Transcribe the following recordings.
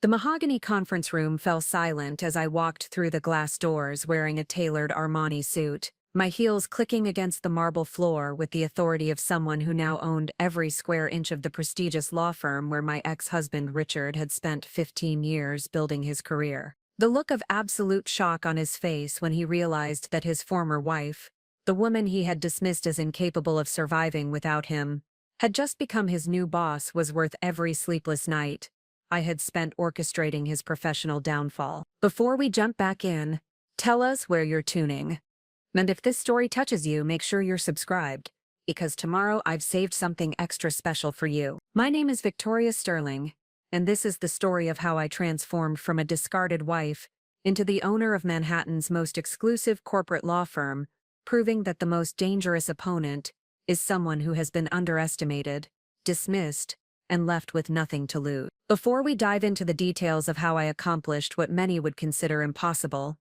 The mahogany conference room fell silent as I walked through the glass doors wearing a tailored Armani suit, my heels clicking against the marble floor with the authority of someone who now owned every square inch of the prestigious law firm where my ex-husband Richard had spent 15 years building his career. The look of absolute shock on his face when he realized that his former wife, the woman he had dismissed as incapable of surviving without him, had just become his new boss was worth every sleepless night I had spent orchestrating his professional downfall. Before we jump back in, tell us where you're tuning. And if this story touches you, make sure you're subscribed, because tomorrow I've saved something extra special for you. My name is Victoria Sterling, and this is the story of how I transformed from a discarded wife into the owner of Manhattan's most exclusive corporate law firm, proving that the most dangerous opponent is someone who has been underestimated, dismissed, and left with nothing to lose. Before we dive into the details of how I accomplished what many would consider impossible,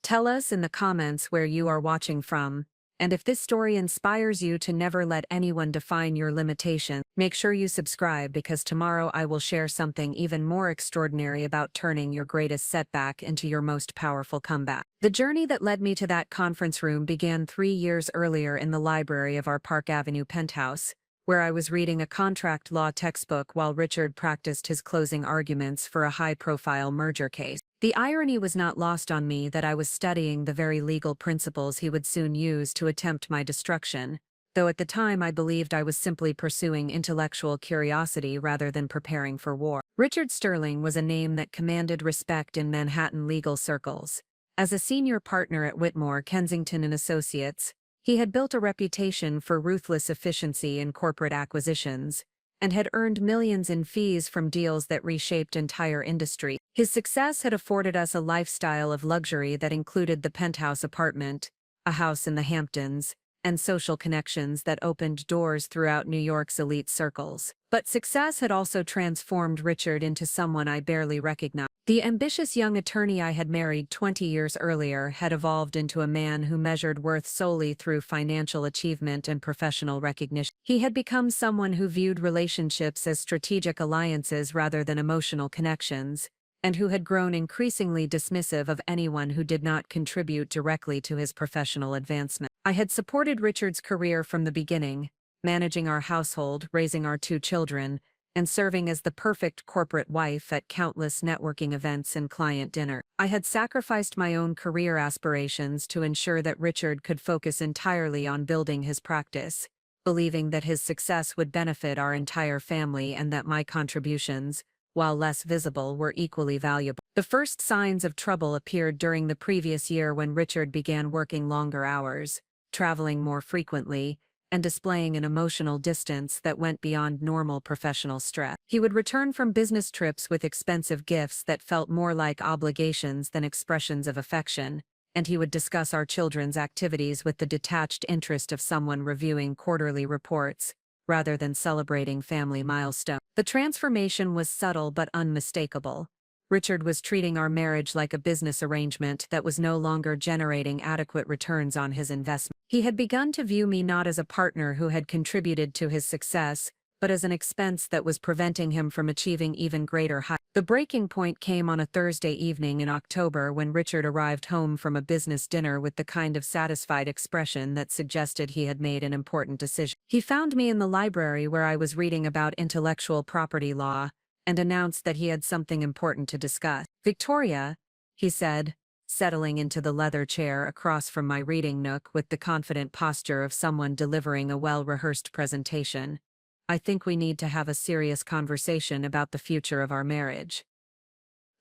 tell us in the comments where you are watching from, and if this story inspires you to never let anyone define your limitations, make sure you subscribe because tomorrow I will share something even more extraordinary about turning your greatest setback into your most powerful comeback. The journey that led me to that conference room began 3 years earlier in the library of our Park Avenue penthouse, where I was reading a contract law textbook while Richard practiced his closing arguments for a high-profile merger case. The irony was not lost on me that I was studying the very legal principles he would soon use to attempt my destruction, though at the time I believed I was simply pursuing intellectual curiosity rather than preparing for war. Richard Sterling was a name that commanded respect in Manhattan legal circles. As a senior partner at Whitmore, Kensington & Associates, he had built a reputation for ruthless efficiency in corporate acquisitions, and had earned millions in fees from deals that reshaped entire industry. His success had afforded us a lifestyle of luxury that included the penthouse apartment, a house in the Hamptons, and social connections that opened doors throughout New York's elite circles. But success had also transformed Richard into someone I barely recognized. The ambitious young attorney I had married 20 years earlier had evolved into a man who measured worth solely through financial achievement and professional recognition. He had become someone who viewed relationships as strategic alliances rather than emotional connections, and who had grown increasingly dismissive of anyone who did not contribute directly to his professional advancement. I had supported Richard's career from the beginning, managing our household, raising our 2 children, and serving as the perfect corporate wife at countless networking events and client dinners. I had sacrificed my own career aspirations to ensure that Richard could focus entirely on building his practice, believing that his success would benefit our entire family and that my contributions, while less visible, were equally valuable. The first signs of trouble appeared during the previous year when Richard began working longer hours, traveling more frequently, and displaying an emotional distance that went beyond normal professional stress. He would return from business trips with expensive gifts that felt more like obligations than expressions of affection, and he would discuss our children's activities with the detached interest of someone reviewing quarterly reports, rather than celebrating family milestones. The transformation was subtle but unmistakable. Richard was treating our marriage like a business arrangement that was no longer generating adequate returns on his investment. He had begun to view me not as a partner who had contributed to his success, but as an expense that was preventing him from achieving even greater heights. The breaking point came on a Thursday evening in October when Richard arrived home from a business dinner with the kind of satisfied expression that suggested he had made an important decision. He found me in the library where I was reading about intellectual property law, and announced that he had something important to discuss. "Victoria," he said, settling into the leather chair across from my reading nook with the confident posture of someone delivering a well-rehearsed presentation, "I think we need to have a serious conversation about the future of our marriage."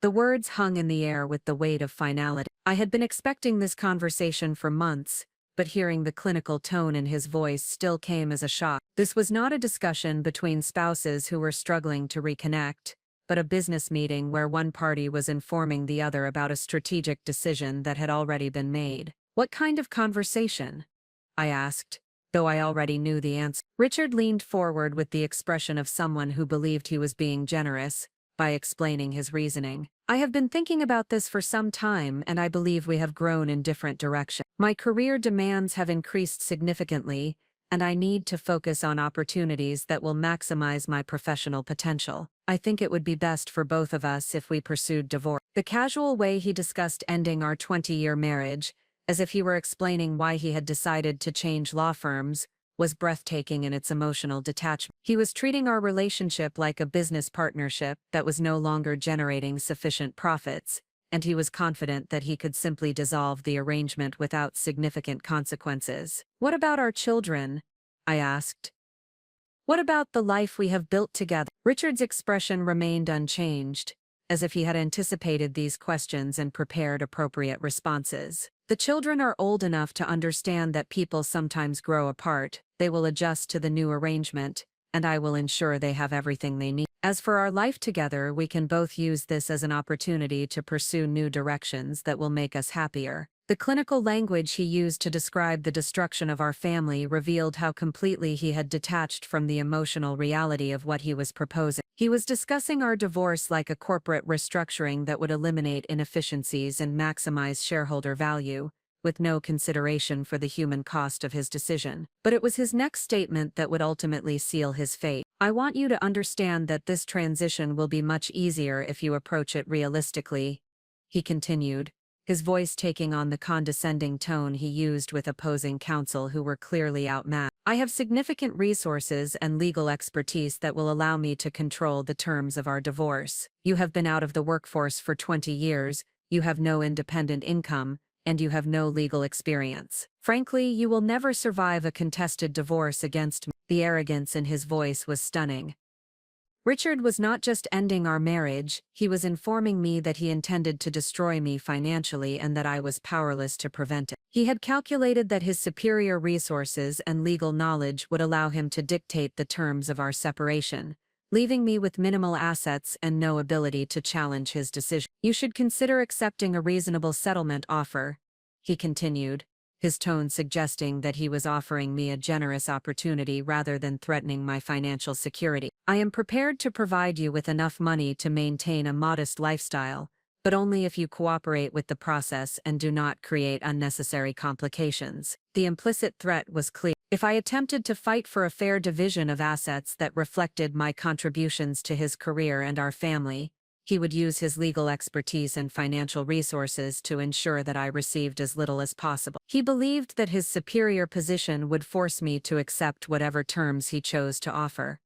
The words hung in the air with the weight of finality. I had been expecting this conversation for months, but hearing the clinical tone in his voice still came as a shock. This was not a discussion between spouses who were struggling to reconnect, but a business meeting where one party was informing the other about a strategic decision that had already been made. "What kind of conversation?" I asked, though I already knew the answer. Richard leaned forward with the expression of someone who believed he was being generous, by explaining his reasoning. "I have been thinking about this for some time, and I believe we have grown in different directions. My career demands have increased significantly, and I need to focus on opportunities that will maximize my professional potential. I think it would be best for both of us if we pursued divorce. The casual way he discussed ending our 20-year marriage, as if he were explaining why he had decided to change law firms, was breathtaking in its emotional detachment. He was treating our relationship like a business partnership that was no longer generating sufficient profits, and he was confident that he could simply dissolve the arrangement without significant consequences. "What about our children?" I asked. "What about the life we have built together?" Richard's expression remained unchanged, as if he had anticipated these questions and prepared appropriate responses. "The children are old enough to understand that people sometimes grow apart. They will adjust to the new arrangement, and I will ensure they have everything they need. As for our life together, we can both use this as an opportunity to pursue new directions that will make us happier." The clinical language he used to describe the destruction of our family revealed how completely he had detached from the emotional reality of what he was proposing. He was discussing our divorce like a corporate restructuring that would eliminate inefficiencies and maximize shareholder value, with no consideration for the human cost of his decision. But it was his next statement that would ultimately seal his fate. "I want you to understand that this transition will be much easier if you approach it realistically," he continued, his voice taking on the condescending tone he used with opposing counsel who were clearly outmatched. "I have significant resources and legal expertise that will allow me to control the terms of our divorce. You have been out of the workforce for 20 years, you have no independent income, and you have no legal experience. Frankly, you will never survive a contested divorce against me." The arrogance in his voice was stunning. Richard was not just ending our marriage, he was informing me that he intended to destroy me financially and that I was powerless to prevent it. He had calculated that his superior resources and legal knowledge would allow him to dictate the terms of our separation, leaving me with minimal assets and no ability to challenge his decision. "You should consider accepting a reasonable settlement offer," he continued, his tone suggesting that he was offering me a generous opportunity rather than threatening my financial security. "I am prepared to provide you with enough money to maintain a modest lifestyle, but only if you cooperate with the process and do not create unnecessary complications." The implicit threat was clear. If I attempted to fight for a fair division of assets that reflected my contributions to his career and our family, he would use his legal expertise and financial resources to ensure that I received as little as possible. He believed that his superior position would force me to accept whatever terms he chose to offer.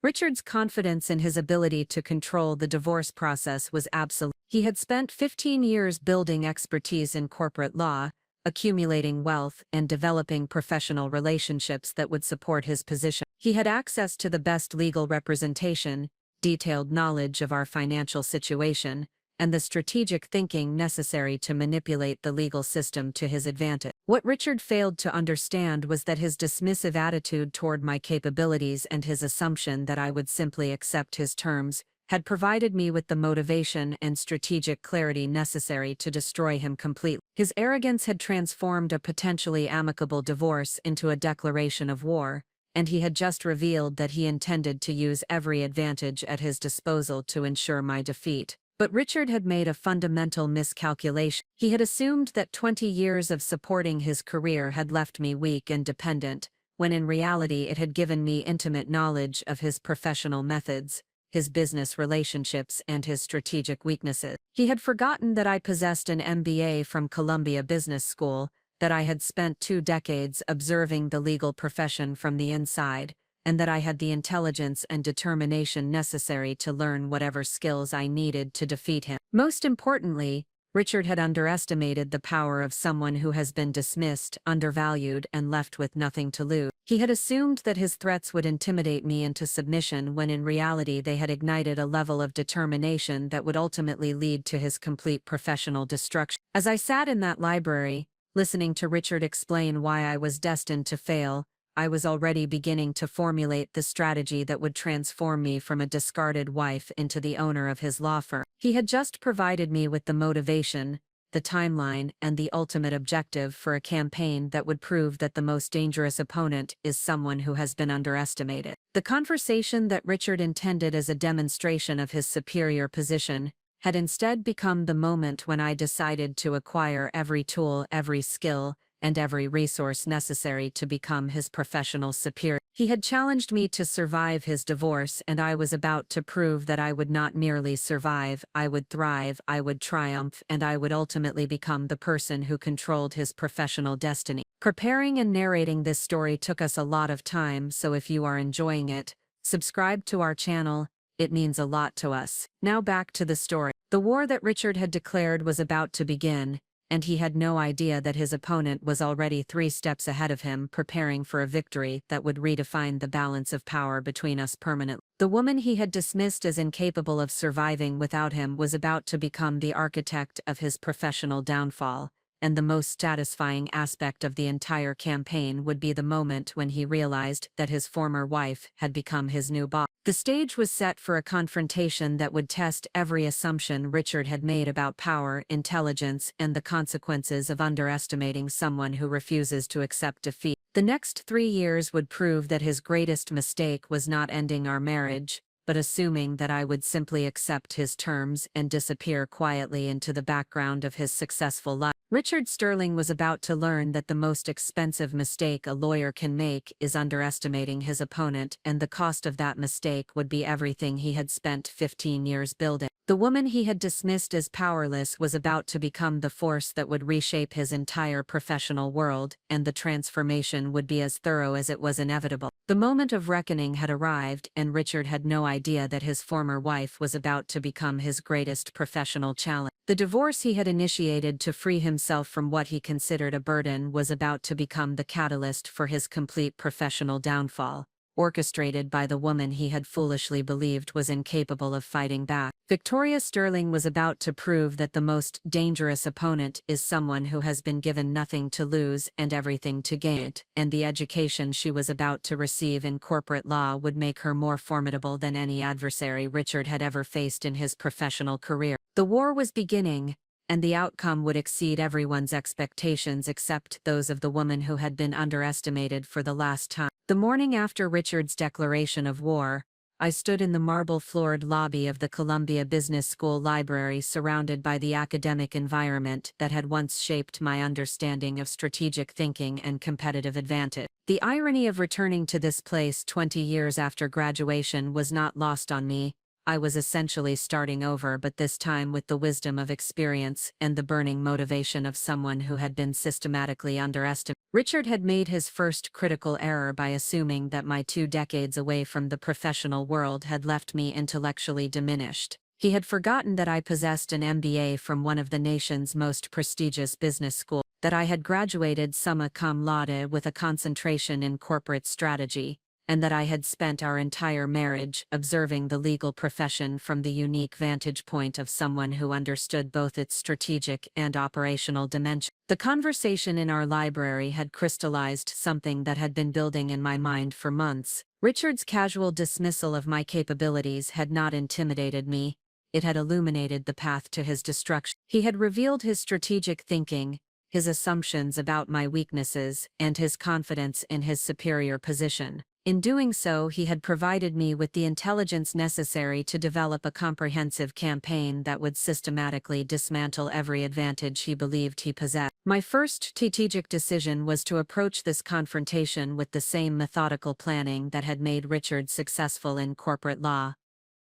Richard's confidence in his ability to control the divorce process was absolute. He had spent 15 years building expertise in corporate law, accumulating wealth, and developing professional relationships that would support his position. He had access to the best legal representation, detailed knowledge of our financial situation, and the strategic thinking necessary to manipulate the legal system to his advantage. What Richard failed to understand was that his dismissive attitude toward my capabilities and his assumption that I would simply accept his terms had provided me with the motivation and strategic clarity necessary to destroy him completely. His arrogance had transformed a potentially amicable divorce into a declaration of war, and he had just revealed that he intended to use every advantage at his disposal to ensure my defeat. But Richard had made a fundamental miscalculation. He had assumed that 20 years of supporting his career had left me weak and dependent, when in reality it had given me intimate knowledge of his professional methods, his business relationships, and his strategic weaknesses. He had forgotten that I possessed an MBA from Columbia Business School, that I had spent 2 decades observing the legal profession from the inside, and that I had the intelligence and determination necessary to learn whatever skills I needed to defeat him. Most importantly, Richard had underestimated the power of someone who has been dismissed, undervalued, and left with nothing to lose. He had assumed that his threats would intimidate me into submission when in reality they had ignited a level of determination that would ultimately lead to his complete professional destruction. As I sat in that library, listening to Richard explain why I was destined to fail, I was already beginning to formulate the strategy that would transform me from a discarded wife into the owner of his law firm. He had just provided me with the motivation, the timeline, and the ultimate objective for a campaign that would prove that the most dangerous opponent is someone who has been underestimated. The conversation that Richard intended as a demonstration of his superior position had instead become the moment when I decided to acquire every tool, every skill, and every resource necessary to become his professional superior. He had challenged me to survive his divorce, and I was about to prove that I would not merely survive, I would thrive, I would triumph, and I would ultimately become the person who controlled his professional destiny. Preparing and narrating this story took us a lot of time, so if you are enjoying it, subscribe to our channel. It means a lot to us. Now back to the story. The war that Richard had declared was about to begin, and he had no idea that his opponent was already 3 steps ahead of him, preparing for a victory that would redefine the balance of power between us permanently. The woman he had dismissed as incapable of surviving without him was about to become the architect of his professional downfall, and the most satisfying aspect of the entire campaign would be the moment when he realized that his former wife had become his new boss. The stage was set for a confrontation that would test every assumption Richard had made about power, intelligence, and the consequences of underestimating someone who refuses to accept defeat. The next 3 years would prove that his greatest mistake was not ending our marriage, but assuming that I would simply accept his terms and disappear quietly into the background of his successful life. Richard Sterling was about to learn that the most expensive mistake a lawyer can make is underestimating his opponent, and the cost of that mistake would be everything he had spent 15 years building. The woman he had dismissed as powerless was about to become the force that would reshape his entire professional world, and the transformation would be as thorough as it was inevitable. The moment of reckoning had arrived, and Richard had no idea that his former wife was about to become his greatest professional challenge. The divorce he had initiated to free himself from what he considered a burden was about to become the catalyst for his complete professional downfall, orchestrated by the woman he had foolishly believed was incapable of fighting back. Victoria Sterling was about to prove that the most dangerous opponent is someone who has been given nothing to lose and everything to gain, and the education she was about to receive in corporate law would make her more formidable than any adversary Richard had ever faced in his professional career. The war was beginning, and the outcome would exceed everyone's expectations except those of the woman who had been underestimated for the last time. The morning after Richard's declaration of war, I stood in the marble-floored lobby of the Columbia Business School library, surrounded by the academic environment that had once shaped my understanding of strategic thinking and competitive advantage. The irony of returning to this place 20 years after graduation was not lost on me. I was essentially starting over, but this time with the wisdom of experience and the burning motivation of someone who had been systematically underestimated. Richard had made his first critical error by assuming that my 2 decades away from the professional world had left me intellectually diminished. He had forgotten that I possessed an MBA from one of the nation's most prestigious business schools, that I had graduated summa cum laude with a concentration in corporate strategy, and that I had spent our entire marriage observing the legal profession from the unique vantage point of someone who understood both its strategic and operational dimension. The conversation in our library had crystallized something that had been building in my mind for months. Richard's casual dismissal of my capabilities had not intimidated me. It had illuminated the path to his destruction. He had revealed his strategic thinking, his assumptions about my weaknesses, and his confidence in his superior position. In doing so, he had provided me with the intelligence necessary to develop a comprehensive campaign that would systematically dismantle every advantage he believed he possessed. My first strategic decision was to approach this confrontation with the same methodical planning that had made Richard successful in corporate law.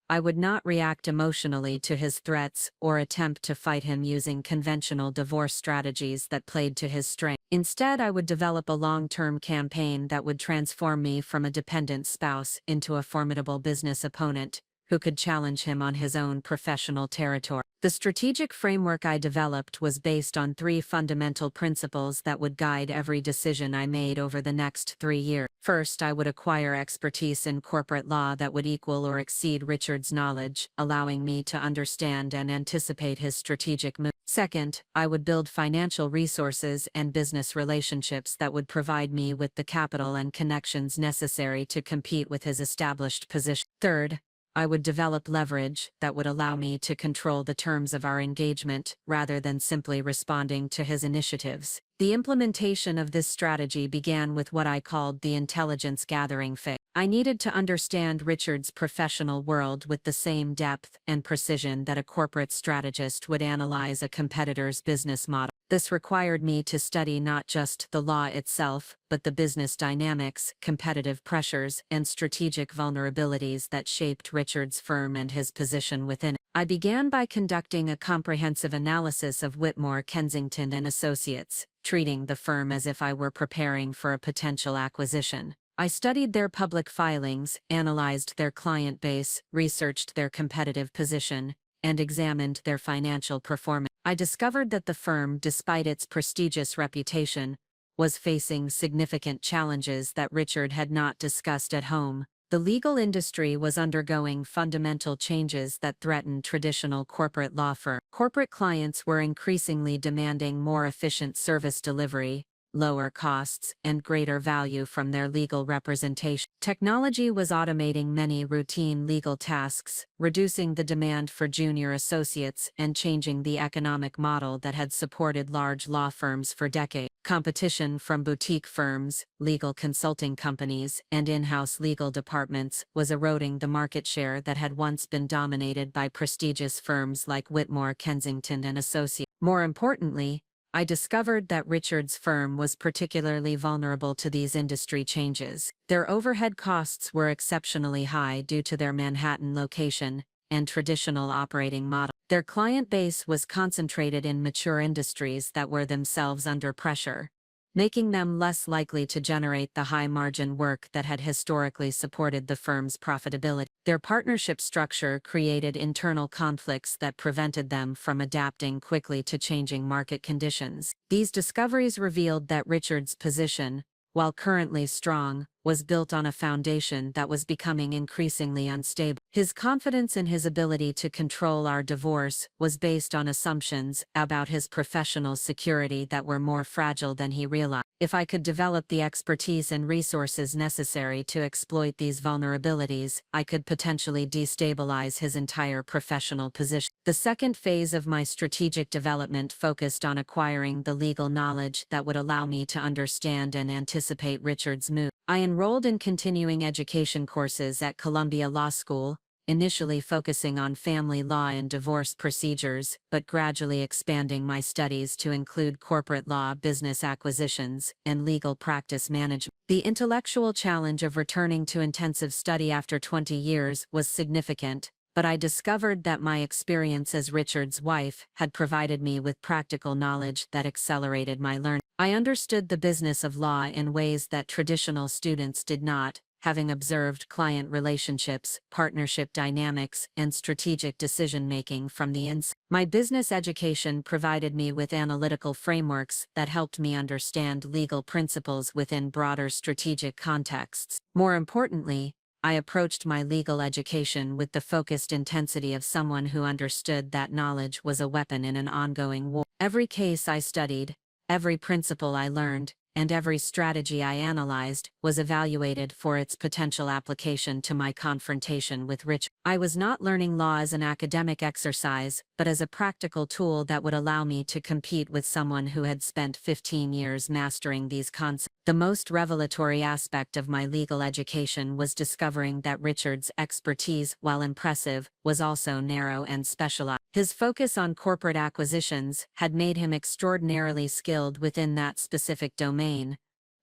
I would not react emotionally to his threats or attempt to fight him using conventional divorce strategies that played to his strength. Instead, I would develop a long-term campaign that would transform me from a dependent spouse into a formidable business opponent who could challenge him on his own professional territory. The strategic framework I developed was based on 3 fundamental principles that would guide every decision I made over the next 3 years. First, I would acquire expertise in corporate law that would equal or exceed Richard's knowledge, allowing me to understand and anticipate his strategic moves. Second, I would build financial resources and business relationships that would provide me with the capital and connections necessary to compete with his established position. Third, I would develop leverage that would allow me to control the terms of our engagement rather than simply responding to his initiatives. The implementation of this strategy began with what I called the intelligence gathering phase. I needed to understand Richard's professional world with the same depth and precision that a corporate strategist would analyze a competitor's business model. This required me to study not just the law itself, but the business dynamics, competitive pressures, and strategic vulnerabilities that shaped Richard's firm and his position within it. I began by conducting a comprehensive analysis of Whitmore, Kensington and Associates, treating the firm as if I were preparing for a potential acquisition. I studied their public filings, analyzed their client base, researched their competitive position, and examined their financial performance. I discovered that the firm, despite its prestigious reputation, was facing significant challenges that Richard had not discussed at home. The legal industry was undergoing fundamental changes that threatened traditional corporate law firms. Corporate clients were increasingly demanding more efficient service delivery, lower costs, and greater value from their legal representation. Technology was automating many routine legal tasks, reducing the demand for junior associates and changing the economic model that had supported large law firms for decades. Competition from boutique firms, legal consulting companies, and in-house legal departments was eroding the market share that had once been dominated by prestigious firms like Whitmore, Kensington and Associates. More importantly, I discovered that Richard's firm was particularly vulnerable to these industry changes. Their overhead costs were exceptionally high due to their Manhattan location and traditional operating model. Their client base was concentrated in mature industries that were themselves under pressure, making them less likely to generate the high-margin work that had historically supported the firm's profitability. Their partnership structure created internal conflicts that prevented them from adapting quickly to changing market conditions. These discoveries revealed that Richard's position, while currently strong, was built on a foundation that was becoming increasingly unstable. His confidence in his ability to control our divorce was based on assumptions about his professional security that were more fragile than he realized. If I could develop the expertise and resources necessary to exploit these vulnerabilities, I could potentially destabilize his entire professional position. The second phase of my strategic development focused on acquiring the legal knowledge that would allow me to understand and anticipate Richard's move. I enrolled in continuing education courses at Columbia Law School, initially focusing on family law and divorce procedures, but gradually expanding my studies to include corporate law, business acquisitions, and legal practice management. The intellectual challenge of returning to intensive study after 20 years was significant, but I discovered that my experience as Richard's wife had provided me with practical knowledge that accelerated my learning. I understood the business of law in ways that traditional students did not, having observed client relationships, partnership dynamics, and strategic decision-making from the inside. My business education provided me with analytical frameworks that helped me understand legal principles within broader strategic contexts. More importantly, I approached my legal education with the focused intensity of someone who understood that knowledge was a weapon in an ongoing war. Every case I studied, every principle I learned, and every strategy I analyzed was evaluated for its potential application to my confrontation with Richard. I was not learning law as an academic exercise, but as a practical tool that would allow me to compete with someone who had spent 15 years mastering these concepts. The most revelatory aspect of my legal education was discovering that Richard's expertise, while impressive, was also narrow and specialized. His focus on corporate acquisitions had made him extraordinarily skilled within that specific domain,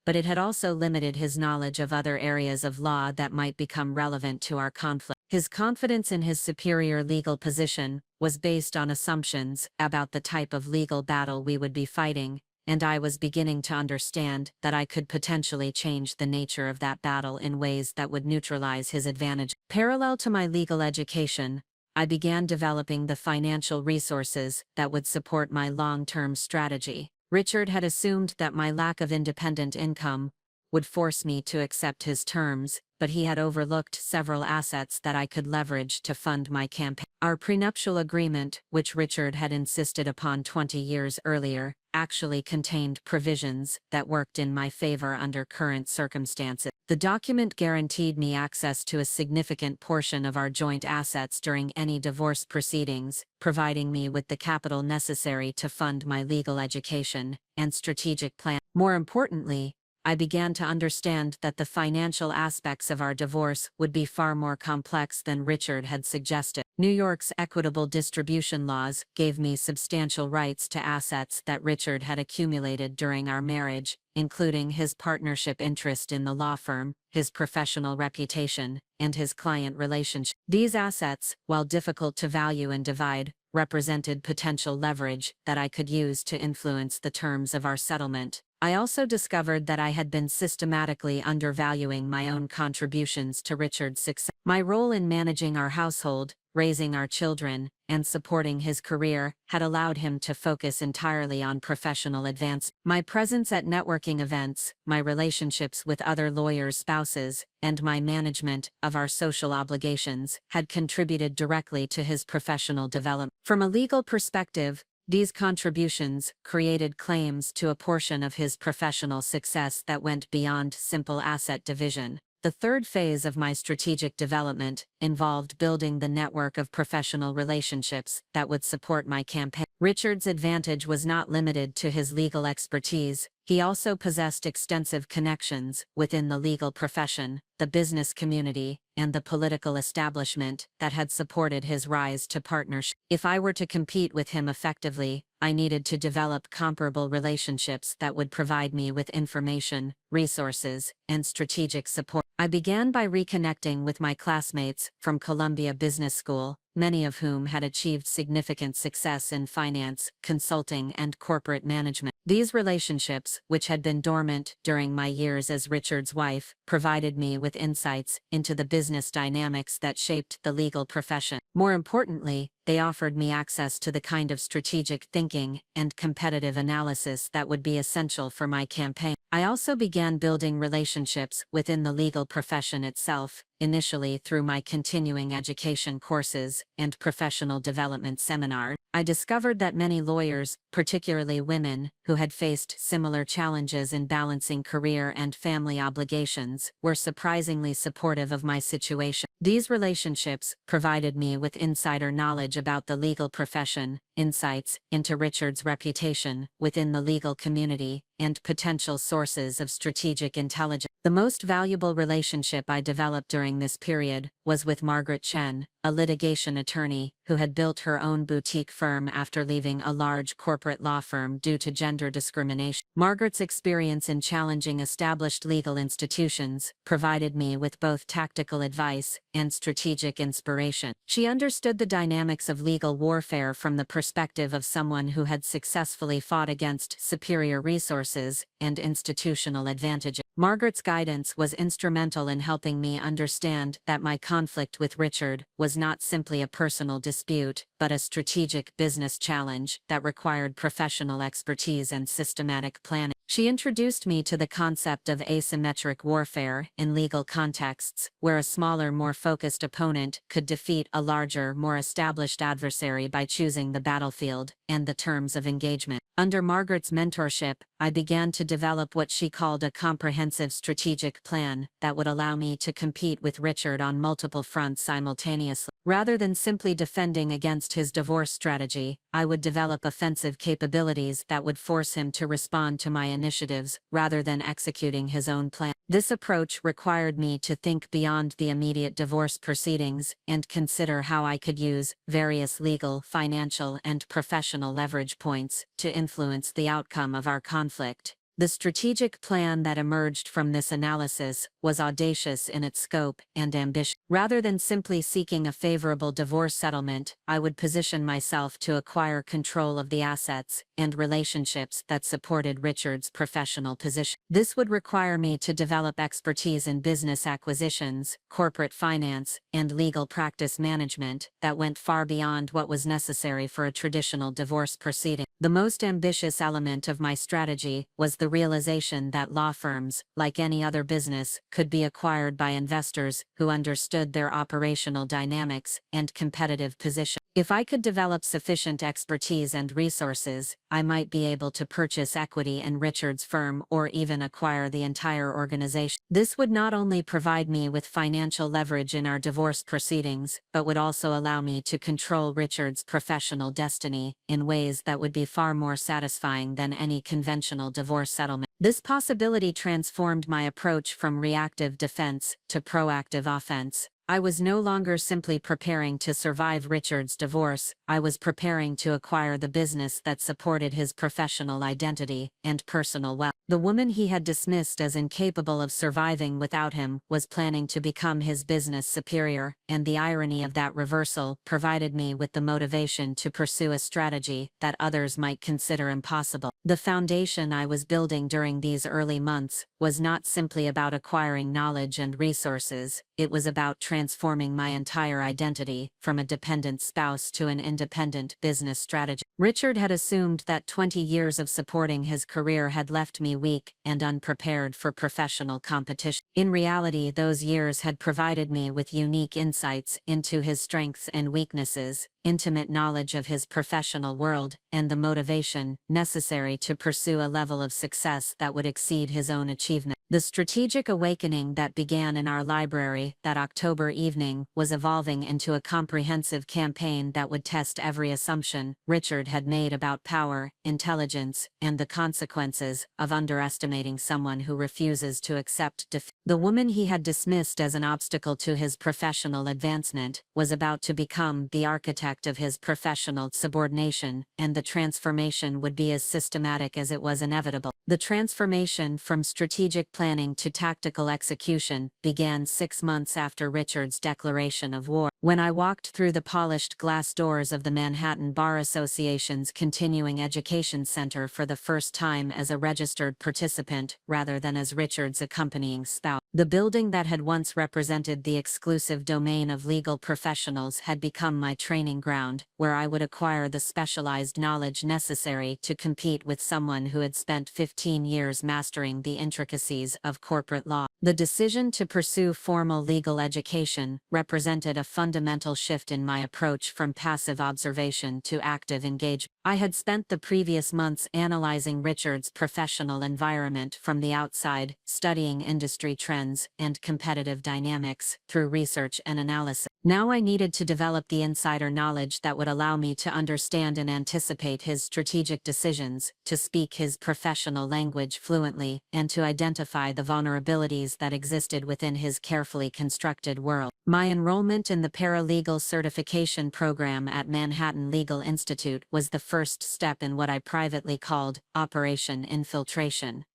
but it had also limited his knowledge of other areas of law that might become relevant to our conflict. His confidence in his superior legal position was based on assumptions about the type of legal battle we would be fighting, and I was beginning to understand that I could potentially change the nature of that battle in ways that would neutralize his advantage. Parallel to my legal education, I began developing the financial resources that would support my long-term strategy. Richard had assumed that my lack of independent income would force me to accept his terms, but he had overlooked several assets that I could leverage to fund my campaign. Our prenuptial agreement, which Richard had insisted upon 20 years earlier, actually contained provisions that worked in my favor under current circumstances. The document guaranteed me access to a significant portion of our joint assets during any divorce proceedings, providing me with the capital necessary to fund my legal education and strategic plan. More importantly, I began to understand that the financial aspects of our divorce would be far more complex than Richard had suggested. New York's equitable distribution laws gave me substantial rights to assets that Richard had accumulated during our marriage, including his partnership interest in the law firm, his professional reputation, and his client relationship. These assets, while difficult to value and divide, represented potential leverage that I could use to influence the terms of our settlement. I also discovered that I had been systematically undervaluing my own contributions to Richard's success. My role in managing our household, raising our children, and supporting his career had allowed him to focus entirely on professional advance. My presence at networking events, my relationships with other lawyers' spouses, and my management of our social obligations had contributed directly to his professional development. From a legal perspective, these contributions created claims to a portion of his professional success that went beyond simple asset division. The third phase of my strategic development involved building the network of professional relationships that would support my campaign. Richard's advantage was not limited to his legal expertise. He also possessed extensive connections within the legal profession, the business community, and the political establishment that had supported his rise to partnership. If I were to compete with him effectively, I needed to develop comparable relationships that would provide me with information, resources, and strategic support. I began by reconnecting with my classmates from Columbia Business School, many of whom had achieved significant success in finance, consulting, and corporate management. These relationships, which had been dormant during my years as Richard's wife, provided me with insights into the business dynamics that shaped the legal profession. More importantly, they offered me access to the kind of strategic thinking and competitive analysis that would be essential for my campaign. I also began building relationships within the legal profession itself, initially through my continuing education courses and professional development seminars. I discovered that many lawyers, particularly women, who had faced similar challenges in balancing career and family obligations, were surprisingly supportive of my situation. These relationships provided me with insider knowledge about the legal profession, insights into Richard's reputation within the legal community, and potential sources of strategic intelligence. The most valuable relationship I developed during this period was with Margaret Chen, a litigation attorney who had built her own boutique firm after leaving a large corporate law firm due to gender discrimination. Margaret's experience in challenging established legal institutions provided me with both tactical advice and strategic inspiration. She understood the dynamics of legal warfare from the perspective of someone who had successfully fought against superior resources and institutional advantages. Margaret's guidance was instrumental in helping me understand that my conflict with Richard was not simply a personal dispute, but a strategic business challenge that required professional expertise and systematic planning. She introduced me to the concept of asymmetric warfare in legal contexts, where a smaller, more focused opponent could defeat a larger, more established adversary by choosing the battlefield and the terms of engagement. Under Margaret's mentorship, I began to develop what she called a comprehensive strategic plan that would allow me to compete with Richard on multiple fronts simultaneously. Rather than simply defending against his divorce strategy, I would develop offensive capabilities that would force him to respond to my initiatives rather than executing his own plan. This approach required me to think beyond the immediate divorce proceedings and consider how I could use various legal, financial, and professional leverage points to influence the outcome of our conflict. The strategic plan that emerged from this analysis was audacious in its scope and ambition. Rather than simply seeking a favorable divorce settlement, I would position myself to acquire control of the assets and relationships that supported Richard's professional position. This would require me to develop expertise in business acquisitions, corporate finance, and legal practice management that went far beyond what was necessary for a traditional divorce proceeding. The most ambitious element of my strategy was the realization that law firms, like any other business, could be acquired by investors who understood their operational dynamics and competitive position. If I could develop sufficient expertise and resources, I might be able to purchase equity in Richard's firm or even acquire the entire organization. This would not only provide me with financial leverage in our divorce proceedings, but would also allow me to control Richard's professional destiny in ways that would be far more satisfying than any conventional divorce settlement. This possibility transformed my approach from reactive defense to proactive offense. I was no longer simply preparing to survive Richard's divorce, I was preparing to acquire the business that supported his professional identity and personal wealth. The woman he had dismissed as incapable of surviving without him was planning to become his business superior, and the irony of that reversal provided me with the motivation to pursue a strategy that others might consider impossible. The foundation I was building during these early months was not simply about acquiring knowledge and resources, it was about transforming my entire identity from a dependent spouse to an independent business strategist. Richard had assumed that 20 years of supporting his career had left me weak and unprepared for professional competition. In reality, those years had provided me with unique insights into his strengths and weaknesses, intimate knowledge of his professional world, and the motivation necessary to pursue a level of success that would exceed his own achievement. The strategic awakening that began in our library that October evening was evolving into a comprehensive campaign that would test every assumption Richard had made about power, intelligence, and the consequences of underestimating someone who refuses to accept defeat. The woman he had dismissed as an obstacle to his professional advancement was about to become the architect of his professional subordination, and the transformation would be as systematic as it was inevitable. The transformation from strategic planning to tactical execution began 6 months after Richard's declaration of war. When I walked through the polished glass doors of the Manhattan Bar Association's Continuing Education Center for the first time as a registered participant rather than as Richard's accompanying spouse, the building that had once represented the exclusive domain of legal professionals had become my training ground, where I would acquire the specialized knowledge necessary to compete with someone who had spent 15 years mastering the intricacies of corporate law. The decision to pursue formal legal education represented a fundamental shift in my approach from passive observation to active engagement. I had spent the previous months analyzing Richard's professional environment from the outside, studying industry trends and competitive dynamics through research and analysis. Now I needed to develop the insider knowledge that would allow me to understand and anticipate his strategic decisions, to speak his professional language fluently, and to identify the vulnerabilities that existed within his carefully constructed world. My enrollment in the paralegal certification program at Manhattan Legal Institute was the first step in what I privately called Operation Infiltration.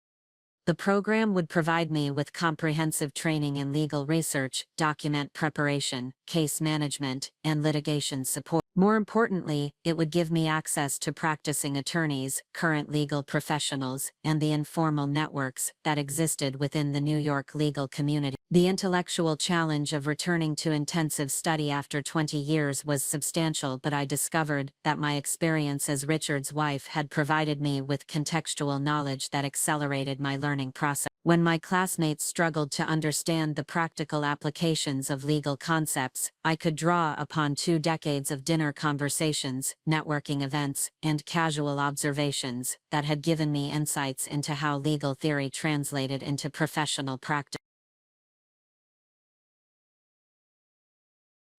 The program would provide me with comprehensive training in legal research, document preparation, case management, and litigation support. More importantly, it would give me access to practicing attorneys, current legal professionals, and the informal networks that existed within the New York legal community. The intellectual challenge of returning to intensive study after 20 years was substantial, but I discovered that my experience as Richard's wife had provided me with contextual knowledge that accelerated my learning process. When my classmates struggled to understand the practical applications of legal concepts, I could draw upon 2 decades of dinner conversations, networking events, and casual observations that had given me insights into how legal theory translated into professional practice.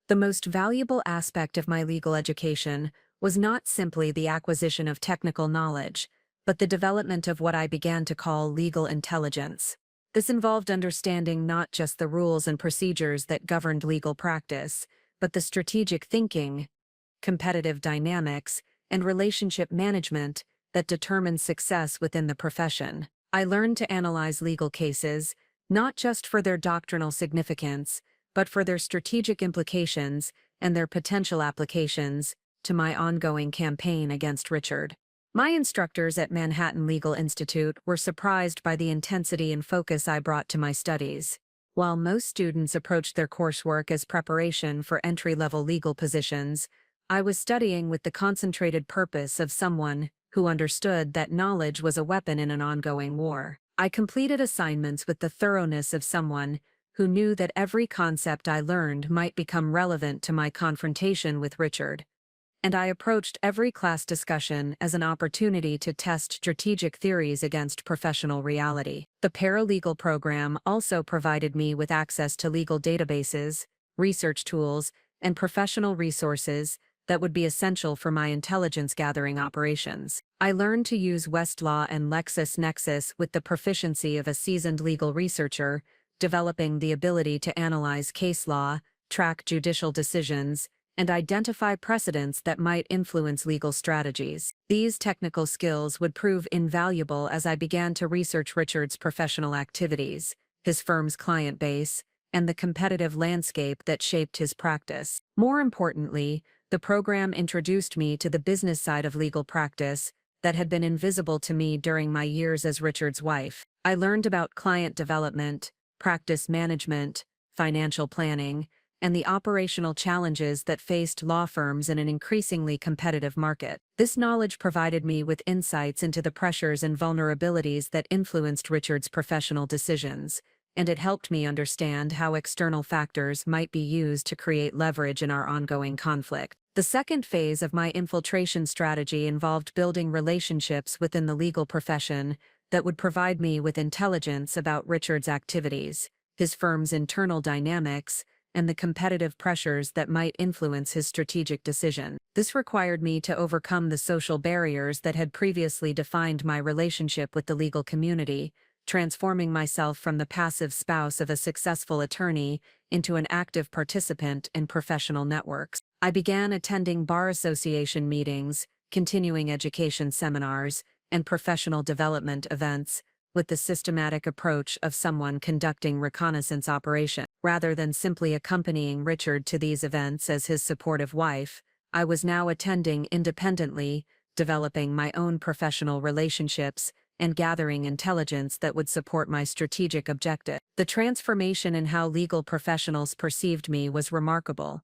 The most valuable aspect of my legal education was not simply the acquisition of technical knowledge, but the development of what I began to call legal intelligence. This involved understanding not just the rules and procedures that governed legal practice, but the strategic thinking, competitive dynamics, and relationship management that determine success within the profession. I learned to analyze legal cases, not just for their doctrinal significance, but for their strategic implications and their potential applications to my ongoing campaign against Richard. My instructors at Manhattan Legal Institute were surprised by the intensity and focus I brought to my studies. While most students approached their coursework as preparation for entry-level legal positions, I was studying with the concentrated purpose of someone who understood that knowledge was a weapon in an ongoing war. I completed assignments with the thoroughness of someone who knew that every concept I learned might become relevant to my confrontation with Richard, and I approached every class discussion as an opportunity to test strategic theories against professional reality. The paralegal program also provided me with access to legal databases, research tools, and professional resources that would be essential for my intelligence-gathering operations. I learned to use Westlaw and LexisNexis with the proficiency of a seasoned legal researcher, developing the ability to analyze case law, track judicial decisions, and identify precedents that might influence legal strategies. These technical skills would prove invaluable as I began to research Richard's professional activities, his firm's client base, and the competitive landscape that shaped his practice. More importantly, the program introduced me to the business side of legal practice that had been invisible to me during my years as Richard's wife. I learned about client development, practice management, financial planning, and the operational challenges that faced law firms in an increasingly competitive market. This knowledge provided me with insights into the pressures and vulnerabilities that influenced Richard's professional decisions, and it helped me understand how external factors might be used to create leverage in our ongoing conflict. The second phase of my infiltration strategy involved building relationships within the legal profession that would provide me with intelligence about Richard's activities, his firm's internal dynamics, and the competitive pressures that might influence his strategic decision. This required me to overcome the social barriers that had previously defined my relationship with the legal community, transforming myself from the passive spouse of a successful attorney into an active participant in professional networks. I began attending bar association meetings, continuing education seminars, and professional development events, with the systematic approach of someone conducting reconnaissance operations. Rather than simply accompanying Richard to these events as his supportive wife, I was now attending independently, developing my own professional relationships, and gathering intelligence that would support my strategic objective. The transformation in how legal professionals perceived me was remarkable.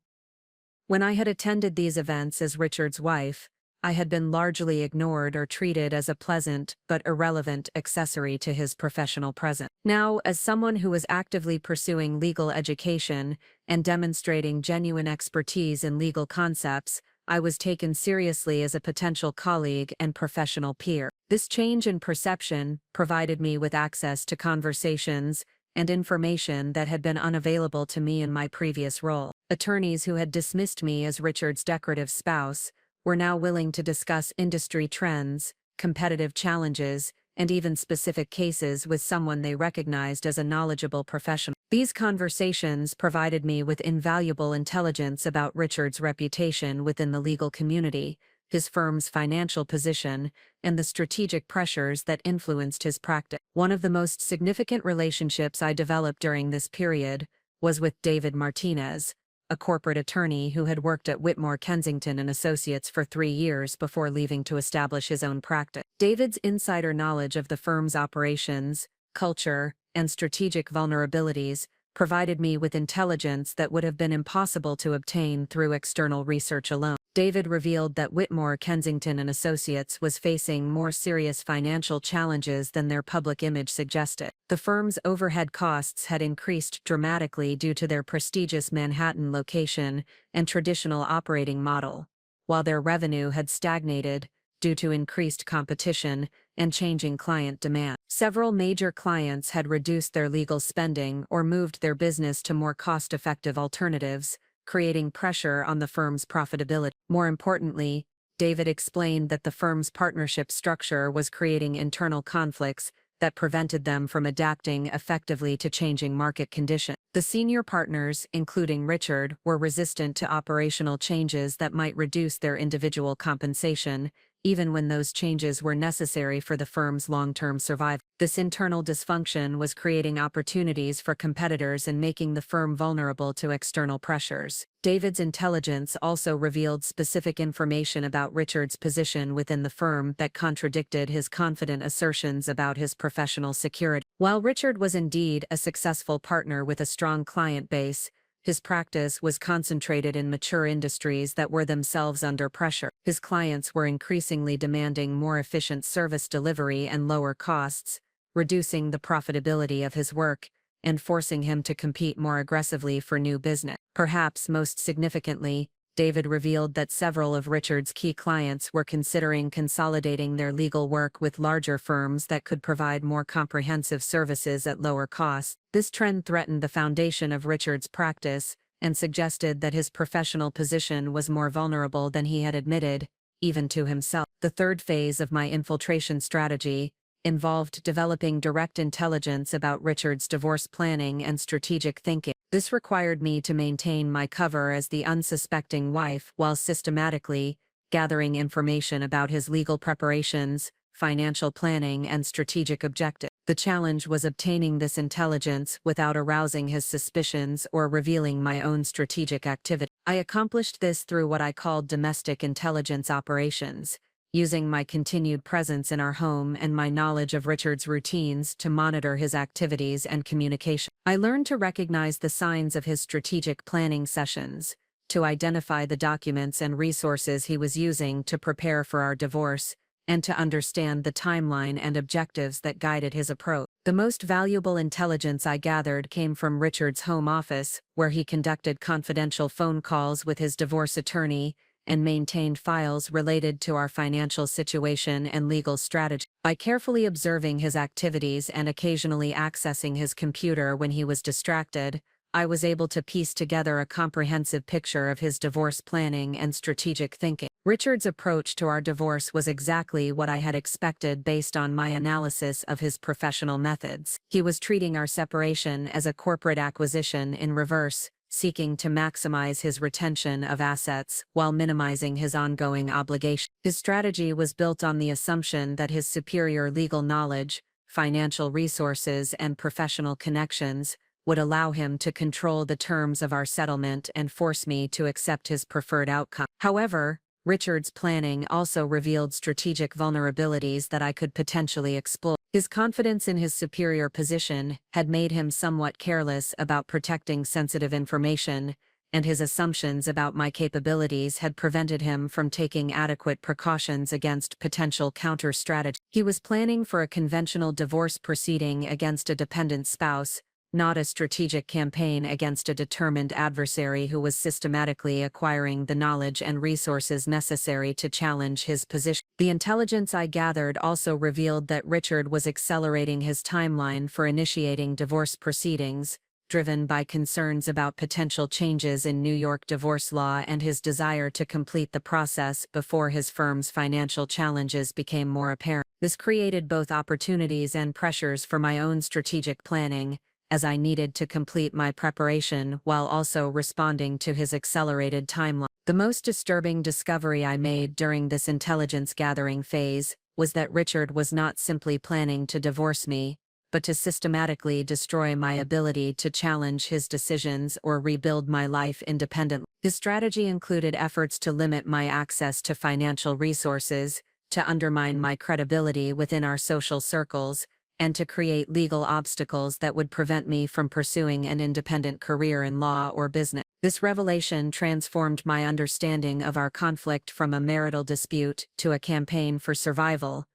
When I had attended these events as Richard's wife, I had been largely ignored or treated as a pleasant but irrelevant accessory to his professional presence. Now, as someone who was actively pursuing legal education and demonstrating genuine expertise in legal concepts, I was taken seriously as a potential colleague and professional peer. This change in perception provided me with access to conversations and information that had been unavailable to me in my previous role. Attorneys who had dismissed me as Richard's decorative spouse were now willing to discuss industry trends, competitive challenges, and even specific cases with someone they recognized as a knowledgeable professional. These conversations provided me with invaluable intelligence about Richard's reputation within the legal community, his firm's financial position, and the strategic pressures that influenced his practice. One of the most significant relationships I developed during this period was with David Martinez, a corporate attorney who had worked at Whitmore Kensington and Associates for 3 years before leaving to establish his own practice. David's insider knowledge of the firm's operations, culture, and strategic vulnerabilities provided me with intelligence that would have been impossible to obtain through external research alone. David revealed that Whitmore Kensington and Associates was facing more serious financial challenges than their public image suggested. The firm's overhead costs had increased dramatically due to their prestigious Manhattan location and traditional operating model, while their revenue had stagnated due to increased competition and changing client demand. Several major clients had reduced their legal spending or moved their business to more cost-effective alternatives, creating pressure on the firm's profitability. More importantly, David explained that the firm's partnership structure was creating internal conflicts that prevented them from adapting effectively to changing market conditions. The senior partners, including Richard, were resistant to operational changes that might reduce their individual compensation, even when those changes were necessary for the firm's long-term survival. This internal dysfunction was creating opportunities for competitors and making the firm vulnerable to external pressures. David's intelligence also revealed specific information about Richard's position within the firm that contradicted his confident assertions about his professional security. While Richard was indeed a successful partner with a strong client base, his practice was concentrated in mature industries that were themselves under pressure. His clients were increasingly demanding more efficient service delivery and lower costs, reducing the profitability of his work and forcing him to compete more aggressively for new business. Perhaps most significantly, David revealed that several of Richard's key clients were considering consolidating their legal work with larger firms that could provide more comprehensive services at lower costs. This trend threatened the foundation of Richard's practice and suggested that his professional position was more vulnerable than he had admitted, even to himself. The third phase of my infiltration strategy involved developing direct intelligence about Richard's divorce planning and strategic thinking. This required me to maintain my cover as the unsuspecting wife while systematically gathering information about his legal preparations, financial planning, and strategic objectives. The challenge was obtaining this intelligence without arousing his suspicions or revealing my own strategic activity. I accomplished this through what I called domestic intelligence operations, using my continued presence in our home and my knowledge of Richard's routines to monitor his activities and communication. I learned to recognize the signs of his strategic planning sessions, to identify the documents and resources he was using to prepare for our divorce, and to understand the timeline and objectives that guided his approach. The most valuable intelligence I gathered came from Richard's home office, where he conducted confidential phone calls with his divorce attorney and maintained files related to our financial situation and legal strategy. By carefully observing his activities and occasionally accessing his computer when he was distracted, I was able to piece together a comprehensive picture of his divorce planning and strategic thinking. Richard's approach to our divorce was exactly what I had expected based on my analysis of his professional methods. He was treating our separation as a corporate acquisition in reverse, seeking to maximize his retention of assets while minimizing his ongoing obligation. His strategy was built on the assumption that his superior legal knowledge, financial resources, and professional connections would allow him to control the terms of our settlement and force me to accept his preferred outcome. However, Richard's planning also revealed strategic vulnerabilities that I could potentially exploit. His confidence in his superior position had made him somewhat careless about protecting sensitive information, and his assumptions about my capabilities had prevented him from taking adequate precautions against potential counter-strategy. He was planning for a conventional divorce proceeding against a dependent spouse, not a strategic campaign against a determined adversary who was systematically acquiring the knowledge and resources necessary to challenge his position. The intelligence I gathered also revealed that Richard was accelerating his timeline for initiating divorce proceedings, driven by concerns about potential changes in New York divorce law and his desire to complete the process before his firm's financial challenges became more apparent. This created both opportunities and pressures for my own strategic planning, as I needed to complete my preparation while also responding to his accelerated timeline. The most disturbing discovery I made during this intelligence gathering phase was that Richard was not simply planning to divorce me, but to systematically destroy my ability to challenge his decisions or rebuild my life independently. His strategy included efforts to limit my access to financial resources, to undermine my credibility within our social circles, and to create legal obstacles that would prevent me from pursuing an independent career in law or business. This revelation transformed my understanding of our conflict from a marital dispute to a campaign for survival.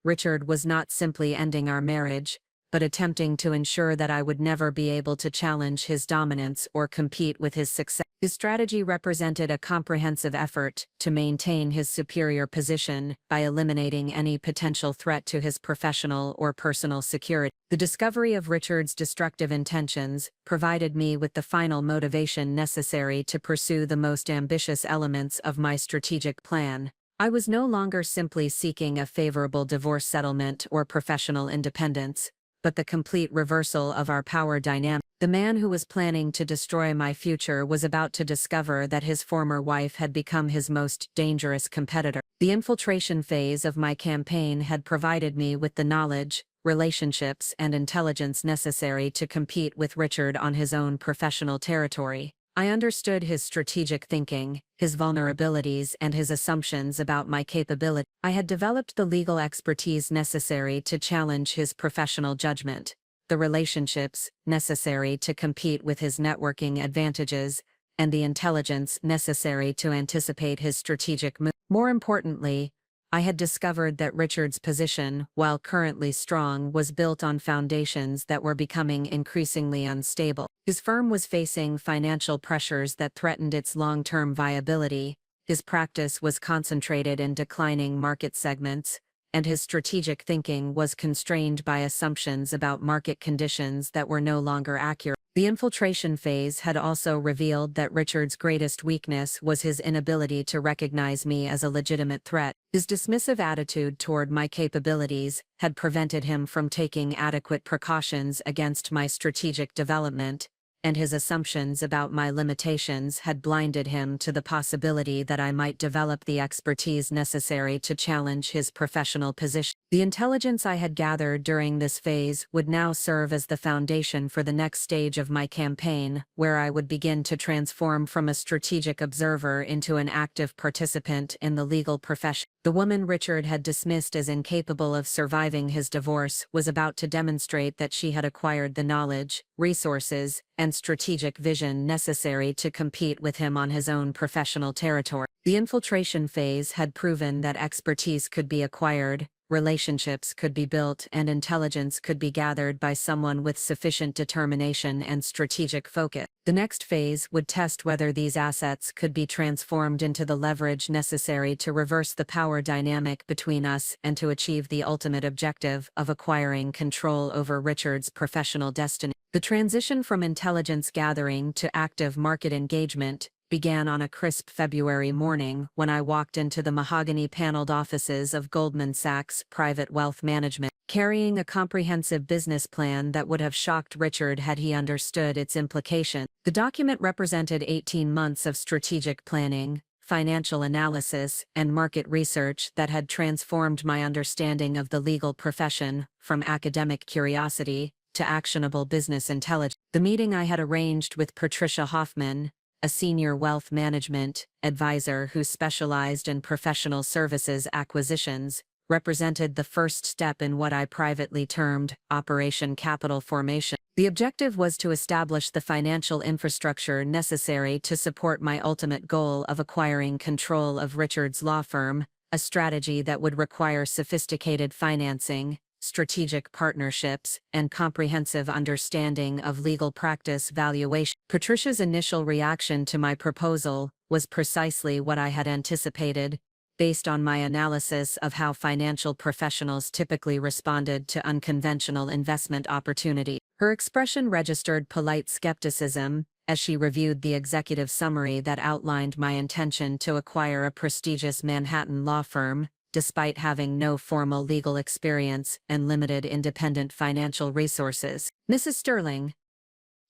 Richard was not simply ending our marriage, but attempting to ensure that I would never be able to challenge his dominance or compete with his success. His strategy represented a comprehensive effort to maintain his superior position by eliminating any potential threat to his professional or personal security. The discovery of Richard's destructive intentions provided me with the final motivation necessary to pursue the most ambitious elements of my strategic plan. I was no longer simply seeking a favorable divorce settlement or professional independence, but the complete reversal of our power dynamic. The man who was planning to destroy my future was about to discover that his former wife had become his most dangerous competitor. The infiltration phase of my campaign had provided me with the knowledge, relationships, and intelligence necessary to compete with Richard on his own professional territory. I understood his strategic thinking, his vulnerabilities, and his assumptions about my capability. I had developed the legal expertise necessary to challenge his professional judgment, the relationships necessary to compete with his networking advantages, and the intelligence necessary to anticipate his strategic moves. More importantly, I had discovered that Richard's position, while currently strong, was built on foundations that were becoming increasingly unstable. His firm was facing financial pressures that threatened its long-term viability, his practice was concentrated in declining market segments, and his strategic thinking was constrained by assumptions about market conditions that were no longer accurate. The infiltration phase had also revealed that Richard's greatest weakness was his inability to recognize me as a legitimate threat. His dismissive attitude toward my capabilities had prevented him from taking adequate precautions against my strategic development, and his assumptions about my limitations had blinded him to the possibility that I might develop the expertise necessary to challenge his professional position. The intelligence I had gathered during this phase would now serve as the foundation for the next stage of my campaign, where I would begin to transform from a strategic observer into an active participant in the legal profession. The woman Richard had dismissed as incapable of surviving his divorce was about to demonstrate that she had acquired the knowledge, resources, and strategic vision necessary to compete with him on his own professional territory. The infiltration phase had proven that expertise could be acquired, relationships could be built, and intelligence could be gathered by someone with sufficient determination and strategic focus. The next phase would test whether these assets could be transformed into the leverage necessary to reverse the power dynamic between us and to achieve the ultimate objective of acquiring control over Richard's professional destiny. The transition from intelligence gathering to active market engagement began on a crisp February morning when I walked into the mahogany-paneled offices of Goldman Sachs Private Wealth Management, carrying a comprehensive business plan that would have shocked Richard had he understood its implications. The document represented 18 months of strategic planning, financial analysis, and market research that had transformed my understanding of the legal profession from academic curiosity to actionable business intelligence. The meeting I had arranged with Patricia Hoffman, a senior wealth management advisor who specialized in professional services acquisitions, represented the first step in what I privately termed Operation Capital Formation. The objective was to establish the financial infrastructure necessary to support my ultimate goal of acquiring control of Richard's law firm, a strategy that would require sophisticated financing, strategic partnerships, and comprehensive understanding of legal practice valuation. Patricia's initial reaction to my proposal was precisely what I had anticipated, based on my analysis of how financial professionals typically responded to unconventional investment opportunities. Her expression registered polite skepticism as she reviewed the executive summary that outlined my intention to acquire a prestigious Manhattan law firm, despite having no formal legal experience and limited independent financial resources. "Mrs. Sterling,"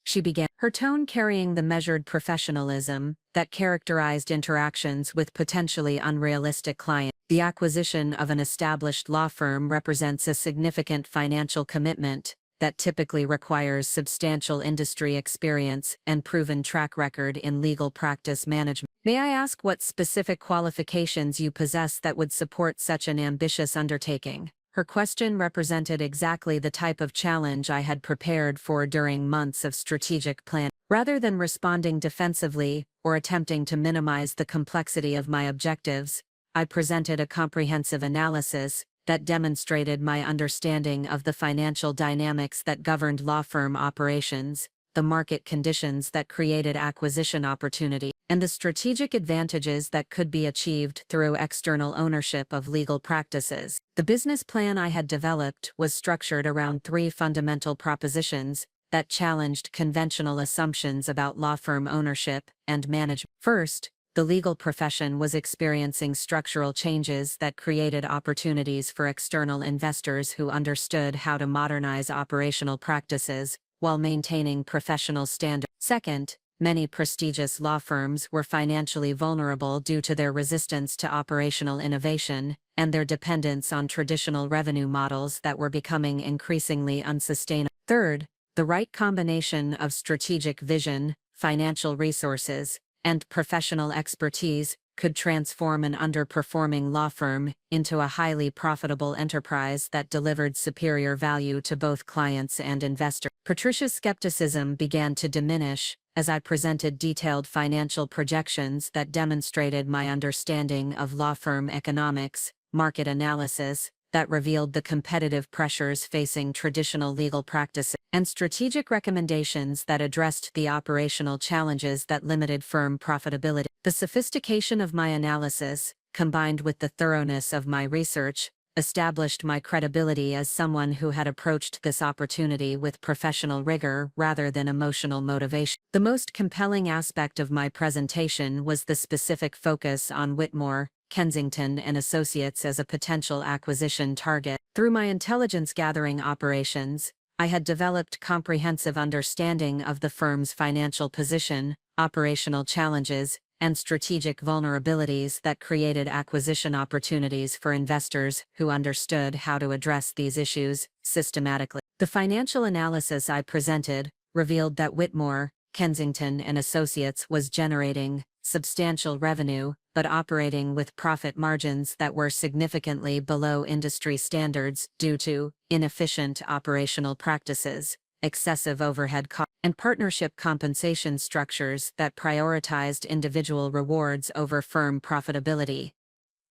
she began, her tone carrying the measured professionalism that characterized interactions with potentially unrealistic clients. "The acquisition of an established law firm represents a significant financial commitment that typically requires substantial industry experience and proven track record in legal practice management. May I ask what specific qualifications you possess that would support such an ambitious undertaking?" Her question represented exactly the type of challenge I had prepared for during months of strategic planning. Rather than responding defensively or attempting to minimize the complexity of my objectives, I presented a comprehensive analysis that demonstrated my understanding of the financial dynamics that governed law firm operations, the market conditions that created acquisition opportunity, and the strategic advantages that could be achieved through external ownership of legal practices. The business plan I had developed was structured around three fundamental propositions that challenged conventional assumptions about law firm ownership and management. First, the legal profession was experiencing structural changes that created opportunities for external investors who understood how to modernize operational practices while maintaining professional standards. Second, many prestigious law firms were financially vulnerable due to their resistance to operational innovation and their dependence on traditional revenue models that were becoming increasingly unsustainable. Third, the right combination of strategic vision, financial resources, and professional expertise could transform an underperforming law firm into a highly profitable enterprise that delivered superior value to both clients and investors. Patricia's skepticism began to diminish as I presented detailed financial projections that demonstrated my understanding of law firm economics, market analysis, that revealed the competitive pressures facing traditional legal practices, and strategic recommendations that addressed the operational challenges that limited firm profitability. The sophistication of my analysis, combined with the thoroughness of my research, established my credibility as someone who had approached this opportunity with professional rigor rather than emotional motivation. The most compelling aspect of my presentation was the specific focus on Whitmore, Kensington and Associates as a potential acquisition target. Through my intelligence gathering operations, I had developed comprehensive understanding of the firm's financial position, operational challenges, and strategic vulnerabilities that created acquisition opportunities for investors who understood how to address these issues systematically. The financial analysis I presented revealed that Whitmore, Kensington and Associates was generating substantial revenue, but operating with profit margins that were significantly below industry standards due to inefficient operational practices, excessive overhead costs, and partnership compensation structures that prioritized individual rewards over firm profitability.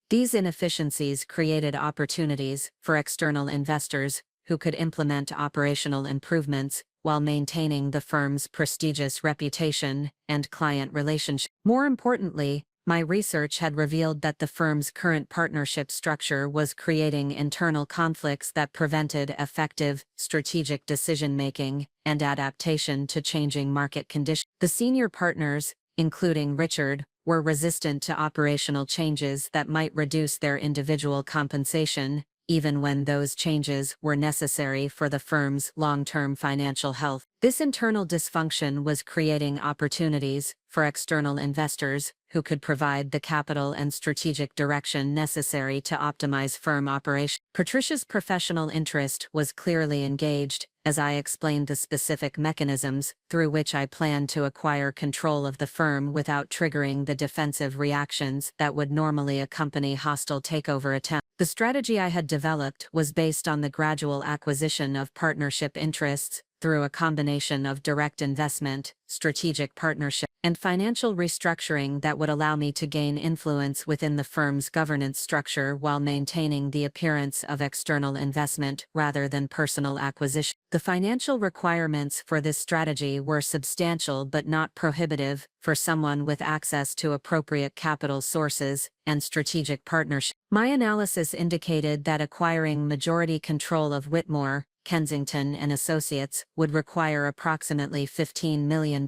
These inefficiencies created opportunities for external investors who could implement operational improvements while maintaining the firm's prestigious reputation and client relationship. More importantly, my research had revealed that the firm's current partnership structure was creating internal conflicts that prevented effective, strategic decision-making and adaptation to changing market conditions. The senior partners, including Richard, were resistant to operational changes that might reduce their individual compensation, even when those changes were necessary for the firm's long-term financial health. This internal dysfunction was creating opportunities for external investors who could provide the capital and strategic direction necessary to optimize firm operations. Patricia's professional interest was clearly engaged, as I explained the specific mechanisms through which I planned to acquire control of the firm without triggering the defensive reactions that would normally accompany hostile takeover attempts. The strategy I had developed was based on the gradual acquisition of partnership interests through a combination of direct investment, strategic partnership, and financial restructuring that would allow me to gain influence within the firm's governance structure while maintaining the appearance of external investment rather than personal acquisition. The financial requirements for this strategy were substantial but not prohibitive for someone with access to appropriate capital sources and strategic partnership. My analysis indicated that acquiring majority control of Whitmore, Kensington and Associates would require approximately $15 million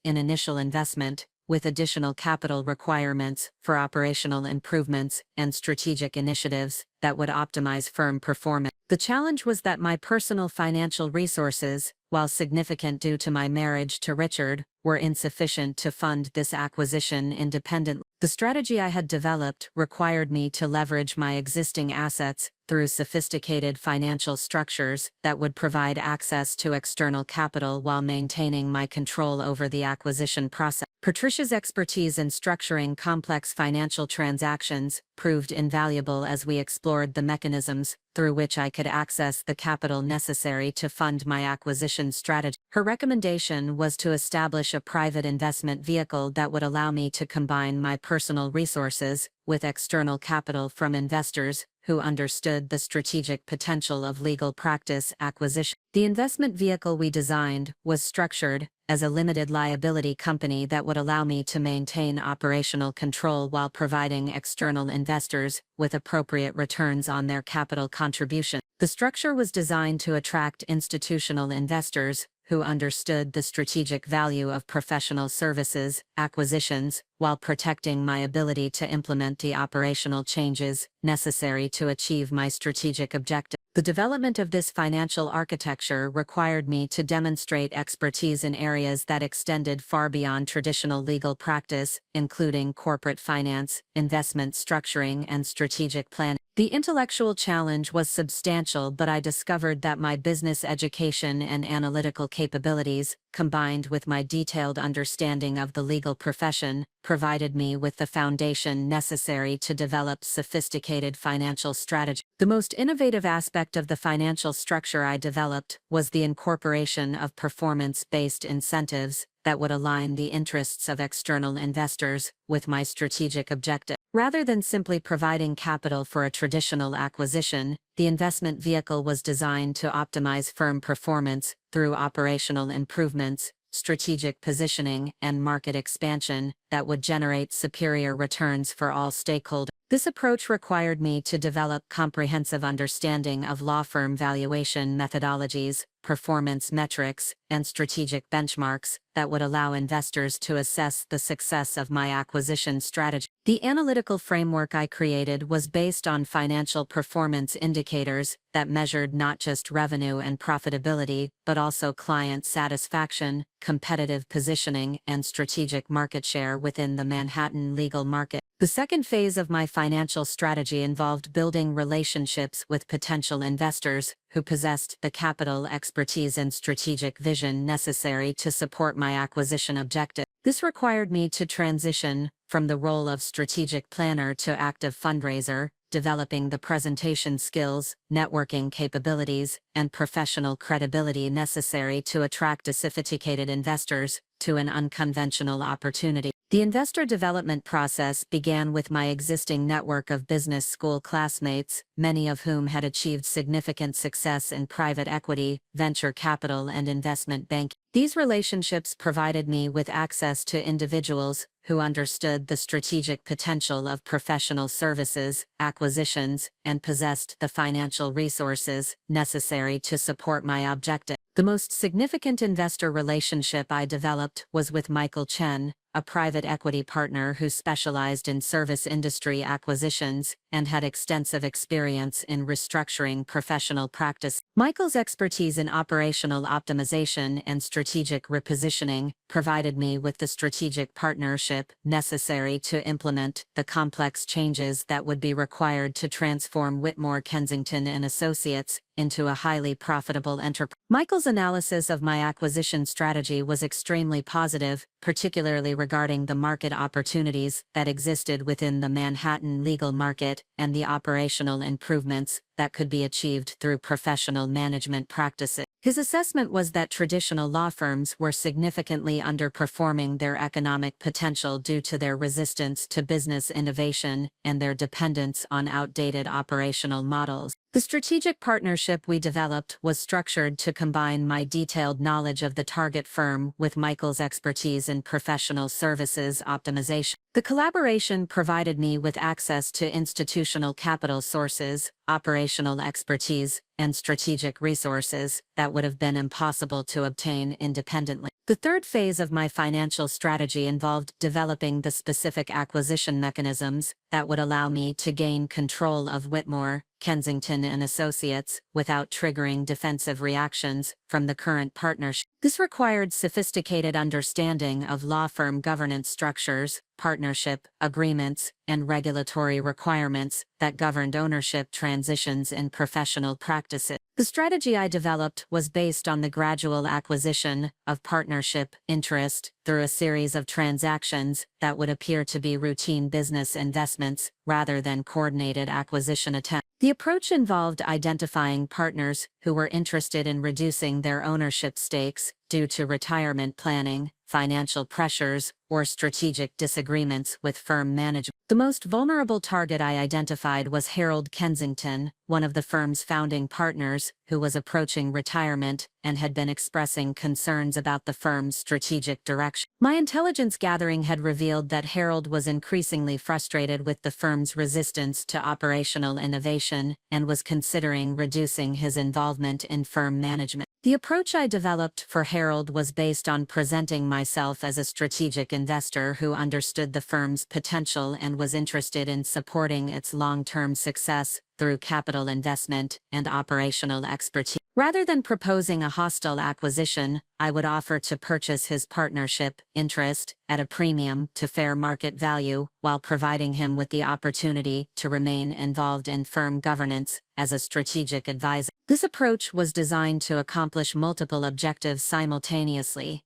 in initial investment, with additional capital requirements for operational improvements and strategic initiatives that would optimize firm performance. The challenge was that my personal financial resources, while significant due to my marriage to Richard, were insufficient to fund this acquisition independently. The strategy I had developed required me to leverage my existing assets through sophisticated financial structures that would provide access to external capital while maintaining my control over the acquisition process. Patricia's expertise in structuring complex financial transactions proved invaluable as we explored the mechanisms through which I could access the capital necessary to fund my acquisition strategy. Her recommendation was to establish a private investment vehicle that would allow me to combine my personal resources with external capital from investors who understood the strategic potential of legal practice acquisition. The investment vehicle we designed was structured as a limited liability company that would allow me to maintain operational control while providing external investors with appropriate returns on their capital contribution. The structure was designed to attract institutional investors who understood the strategic value of professional services acquisitions while protecting my ability to implement the operational changes necessary to achieve my strategic objective. The development of this financial architecture required me to demonstrate expertise in areas that extended far beyond traditional legal practice, including corporate finance, investment structuring, and strategic planning. The intellectual challenge was substantial, but I discovered that my business education and analytical capabilities, combined with my detailed understanding of the legal profession, provided me with the foundation necessary to develop sophisticated financial strategy. The most innovative aspect of the financial structure I developed was the incorporation of performance-based incentives that would align the interests of external investors with my strategic objective. Rather than simply providing capital for a traditional acquisition, the investment vehicle was designed to optimize firm performance through operational improvements, strategic positioning, and market expansion that would generate superior returns for all stakeholders. This approach required me to develop comprehensive understanding of law firm valuation methodologies, performance metrics, and strategic benchmarks that would allow investors to assess the success of my acquisition strategy. The analytical framework I created was based on financial performance indicators that measured not just revenue and profitability, but also client satisfaction, competitive positioning, and strategic market share within the Manhattan legal market. The second phase of my financial strategy involved building relationships with potential investors who possessed the capital, expertise, and strategic vision necessary to support my acquisition objective. This required me to transition from the role of strategic planner to active fundraiser, developing the presentation skills, networking capabilities, and professional credibility necessary to attract sophisticated investors to an unconventional opportunity. The investor development process began with my existing network of business school classmates, many of whom had achieved significant success in private equity, venture capital, and investment banking. These relationships provided me with access to individuals who understood the strategic potential of professional services, acquisitions, and possessed the financial resources necessary to support my objective. The most significant investor relationship I developed was with Michael Chen, a private equity partner who specialized in service industry acquisitions and had extensive experience in restructuring professional practice. Michael's expertise in operational optimization and strategic repositioning provided me with the strategic partnership necessary to implement the complex changes that would be required to transform Whitmore Kensington and Associates into a highly profitable enterprise. Michael's analysis of my acquisition strategy was extremely positive, particularly regarding the market opportunities that existed within the Manhattan legal market and the operational improvements that could be achieved through professional management practices. His assessment was that traditional law firms were significantly underperforming their economic potential due to their resistance to business innovation and their dependence on outdated operational models. The strategic partnership we developed was structured to combine my detailed knowledge of the target firm with Michael's expertise in professional services optimization. The collaboration provided me with access to institutional capital sources, operational expertise, and strategic resources that would have been impossible to obtain independently. The third phase of my financial strategy involved developing the specific acquisition mechanisms that would allow me to gain control of Whitmore, Kensington and Associates without triggering defensive reactions from the current partnership. This required sophisticated understanding of law firm governance structures, partnership agreements, and regulatory requirements that governed ownership transitions in professional practices. The strategy I developed was based on the gradual acquisition of partnership interest through a series of transactions that would appear to be routine business investments rather than coordinated acquisition attempts. The approach involved identifying partners who were interested in reducing their ownership stakes due to retirement planning, financial pressures, or strategic disagreements with firm management. The most vulnerable target I identified was Harold Kensington, one of the firm's founding partners, who was approaching retirement and had been expressing concerns about the firm's strategic direction. My intelligence gathering had revealed that Harold was increasingly frustrated with the firm's resistance to operational innovation and was considering reducing his involvement in firm management. The approach I developed for Harold was based on presenting myself as a strategic investor who understood the firm's potential and was interested in supporting its long-term success through capital investment and operational expertise. Rather than proposing a hostile acquisition, I would offer to purchase his partnership interest at a premium to fair market value while providing him with the opportunity to remain involved in firm governance as a strategic advisor. This approach was designed to accomplish multiple objectives simultaneously.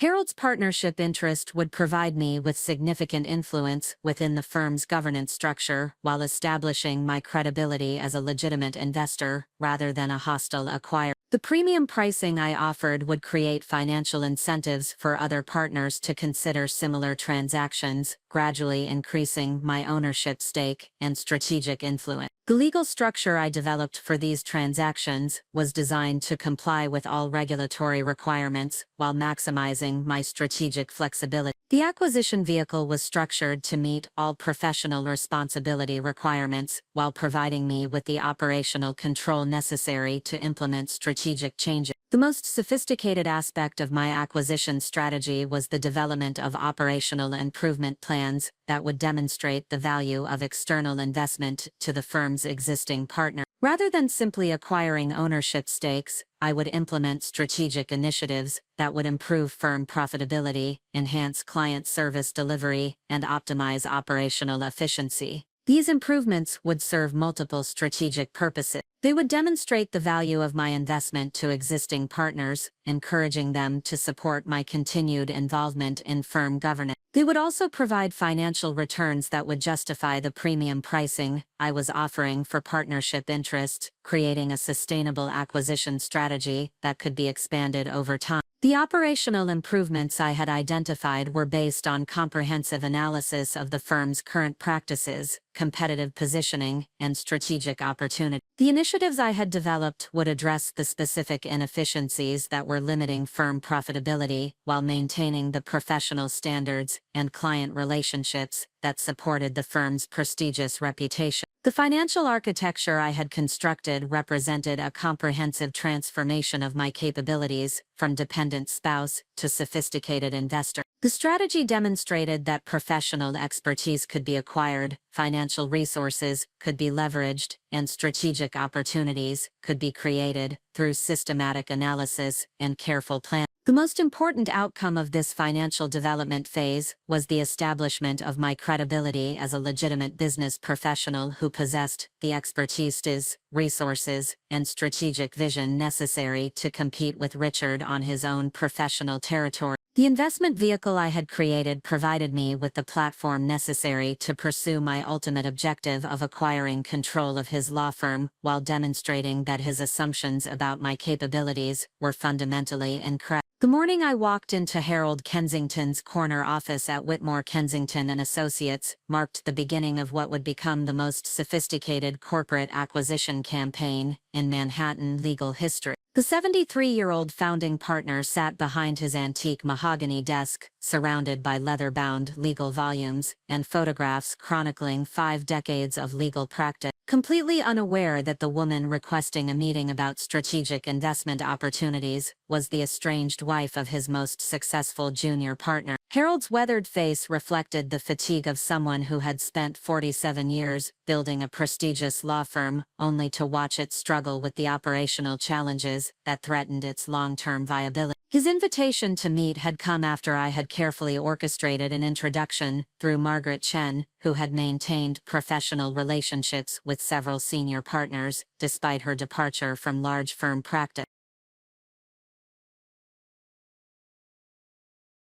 Harold's partnership interest would provide me with significant influence within the firm's governance structure while establishing my credibility as a legitimate investor rather than a hostile acquirer. The premium pricing I offered would create financial incentives for other partners to consider similar transactions, gradually increasing my ownership stake and strategic influence. The legal structure I developed for these transactions was designed to comply with all regulatory requirements while maximizing enabling my strategic flexibility. The acquisition vehicle was structured to meet all professional responsibility requirements while providing me with the operational control necessary to implement strategic changes. The most sophisticated aspect of my acquisition strategy was the development of operational improvement plans that would demonstrate the value of external investment to the firm's existing partner. Rather than simply acquiring ownership stakes, I would implement strategic initiatives that would improve firm profitability, enhance client service delivery, and optimize operational efficiency. These improvements would serve multiple strategic purposes. They would demonstrate the value of my investment to existing partners, encouraging them to support my continued involvement in firm governance. They would also provide financial returns that would justify the premium pricing I was offering for partnership interests, creating a sustainable acquisition strategy that could be expanded over time. The operational improvements I had identified were based on comprehensive analysis of the firm's current practices, competitive positioning, and strategic opportunity. The initiatives I had developed would address the specific inefficiencies that were limiting firm profitability while maintaining the professional standards and client relationships that supported the firm's prestigious reputation. The financial architecture I had constructed represented a comprehensive transformation of my capabilities, from dependent spouse to sophisticated investor. The strategy demonstrated that professional expertise could be acquired, financial resources could be leveraged, and strategic opportunities could be created through systematic analysis and careful planning. The most important outcome of this financial development phase was the establishment of my credibility as a legitimate business professional who possessed the expertise, resources, and strategic vision necessary to compete with Richard on his own professional territory. The investment vehicle I had created provided me with the platform necessary to pursue my ultimate objective of acquiring control of his law firm while demonstrating that his assumptions about my capabilities were fundamentally incorrect. The morning I walked into Harold Kensington's corner office at Whitmore Kensington and Associates marked the beginning of what would become the most sophisticated corporate acquisition campaign in Manhattan legal history. The 73-year-old founding partner sat behind his antique mahogany desk, surrounded by leather-bound legal volumes and photographs chronicling 5 decades of legal practice, completely unaware that the woman requesting a meeting about strategic investment opportunities was the estranged wife of his most successful junior partner. Harold's weathered face reflected the fatigue of someone who had spent 47 years building a prestigious law firm, only to watch it struggle with the operational challenges that threatened its long-term viability. His invitation to meet had come after I had carefully orchestrated an introduction through Margaret Chen, who had maintained professional relationships with several senior partners, despite her departure from large firm practice.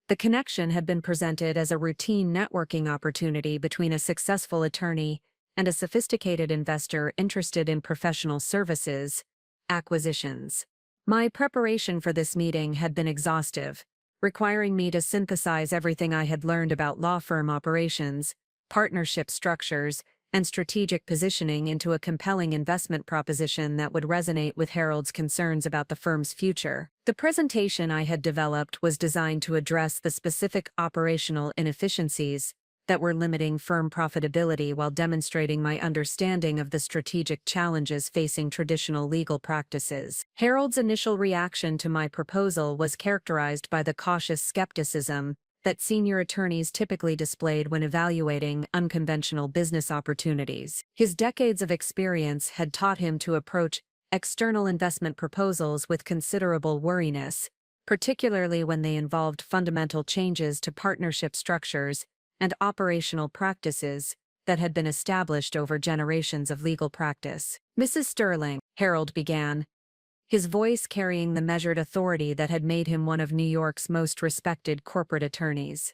The connection had been presented as a routine networking opportunity between a successful attorney and a sophisticated investor interested in professional services, acquisitions. My preparation for this meeting had been exhaustive, requiring me to synthesize everything I had learned about law firm operations, partnership structures, and strategic positioning into a compelling investment proposition that would resonate with Harold's concerns about the firm's future. The presentation I had developed was designed to address the specific operational inefficiencies that were limiting firm profitability while demonstrating my understanding of the strategic challenges facing traditional legal practices. Harold's initial reaction to my proposal was characterized by the cautious skepticism that senior attorneys typically displayed when evaluating unconventional business opportunities. His decades of experience had taught him to approach external investment proposals with considerable wariness, particularly when they involved fundamental changes to partnership structures and operational practices that had been established over generations of legal practice. "Mrs. Sterling," Harold began, his voice carrying the measured authority that had made him one of New York's most respected corporate attorneys.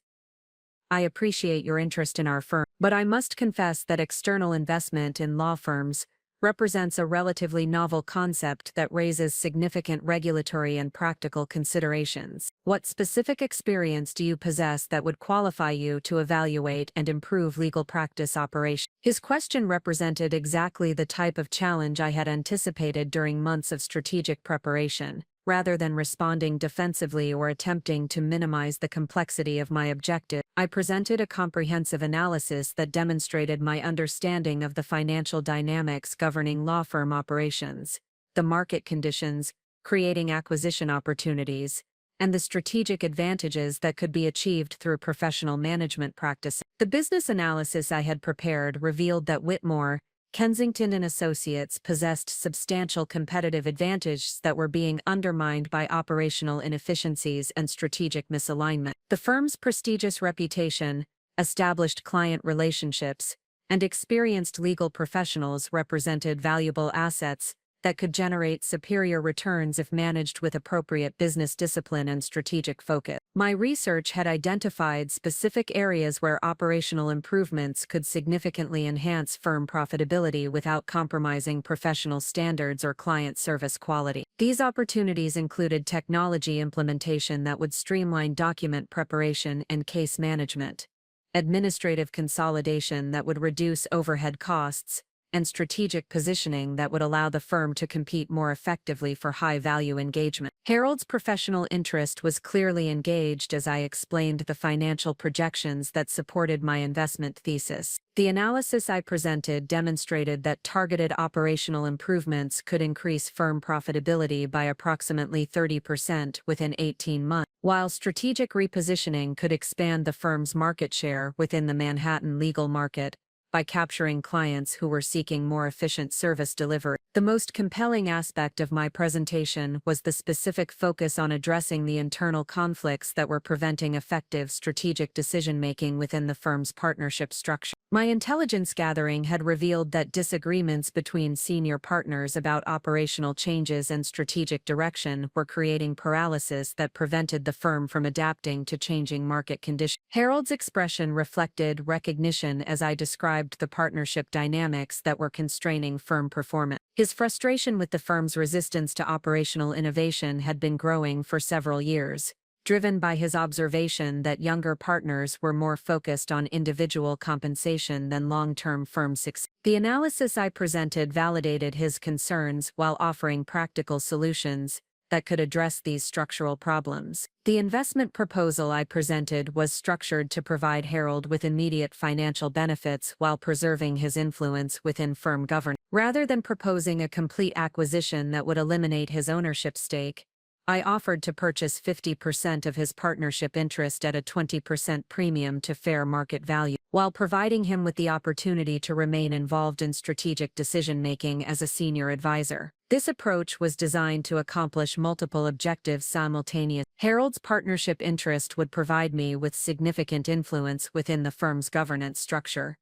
"I appreciate your interest in our firm, but I must confess that external investment in law firms represents a relatively novel concept that raises significant regulatory and practical considerations. What specific experience do you possess that would qualify you to evaluate and improve legal practice operations?" His question represented exactly the type of challenge I had anticipated during months of strategic preparation, rather than responding defensively or attempting to minimize the complexity of my objective. I presented a comprehensive analysis that demonstrated my understanding of the financial dynamics governing law firm operations, the market conditions, creating acquisition opportunities, and the strategic advantages that could be achieved through professional management practices. The business analysis I had prepared revealed that Whitmore, Kensington and Associates possessed substantial competitive advantages that were being undermined by operational inefficiencies and strategic misalignment. The firm's prestigious reputation, established client relationships, and experienced legal professionals represented valuable assets that could generate superior returns if managed with appropriate business discipline and strategic focus. My research had identified specific areas where operational improvements could significantly enhance firm profitability without compromising professional standards or client service quality. These opportunities included technology implementation that would streamline document preparation and case management, administrative consolidation that would reduce overhead costs, and strategic positioning that would allow the firm to compete more effectively for high-value engagement. Harold's professional interest was clearly engaged as I explained the financial projections that supported my investment thesis. The analysis I presented demonstrated that targeted operational improvements could increase firm profitability by approximately 30% within 18 months, while strategic repositioning could expand the firm's market share within the Manhattan legal market by capturing clients who were seeking more efficient service delivery. The most compelling aspect of my presentation was the specific focus on addressing the internal conflicts that were preventing effective strategic decision-making within the firm's partnership structure. My intelligence gathering had revealed that disagreements between senior partners about operational changes and strategic direction were creating paralysis that prevented the firm from adapting to changing market conditions. Harold's expression reflected recognition as I described the partnership dynamics that were constraining firm performance. His frustration with the firm's resistance to operational innovation had been growing for several years, driven by his observation that younger partners were more focused on individual compensation than long-term firm success. The analysis I presented validated his concerns while offering practical solutions that could address these structural problems. The investment proposal I presented was structured to provide Harold with immediate financial benefits while preserving his influence within firm governance. Rather than proposing a complete acquisition that would eliminate his ownership stake, I offered to purchase 50% of his partnership interest at a 20% premium to fair market value, while providing him with the opportunity to remain involved in strategic decision-making as a senior advisor. This approach was designed to accomplish multiple objectives simultaneously. Harold's partnership interest would provide me with significant influence within the firm's governance structure,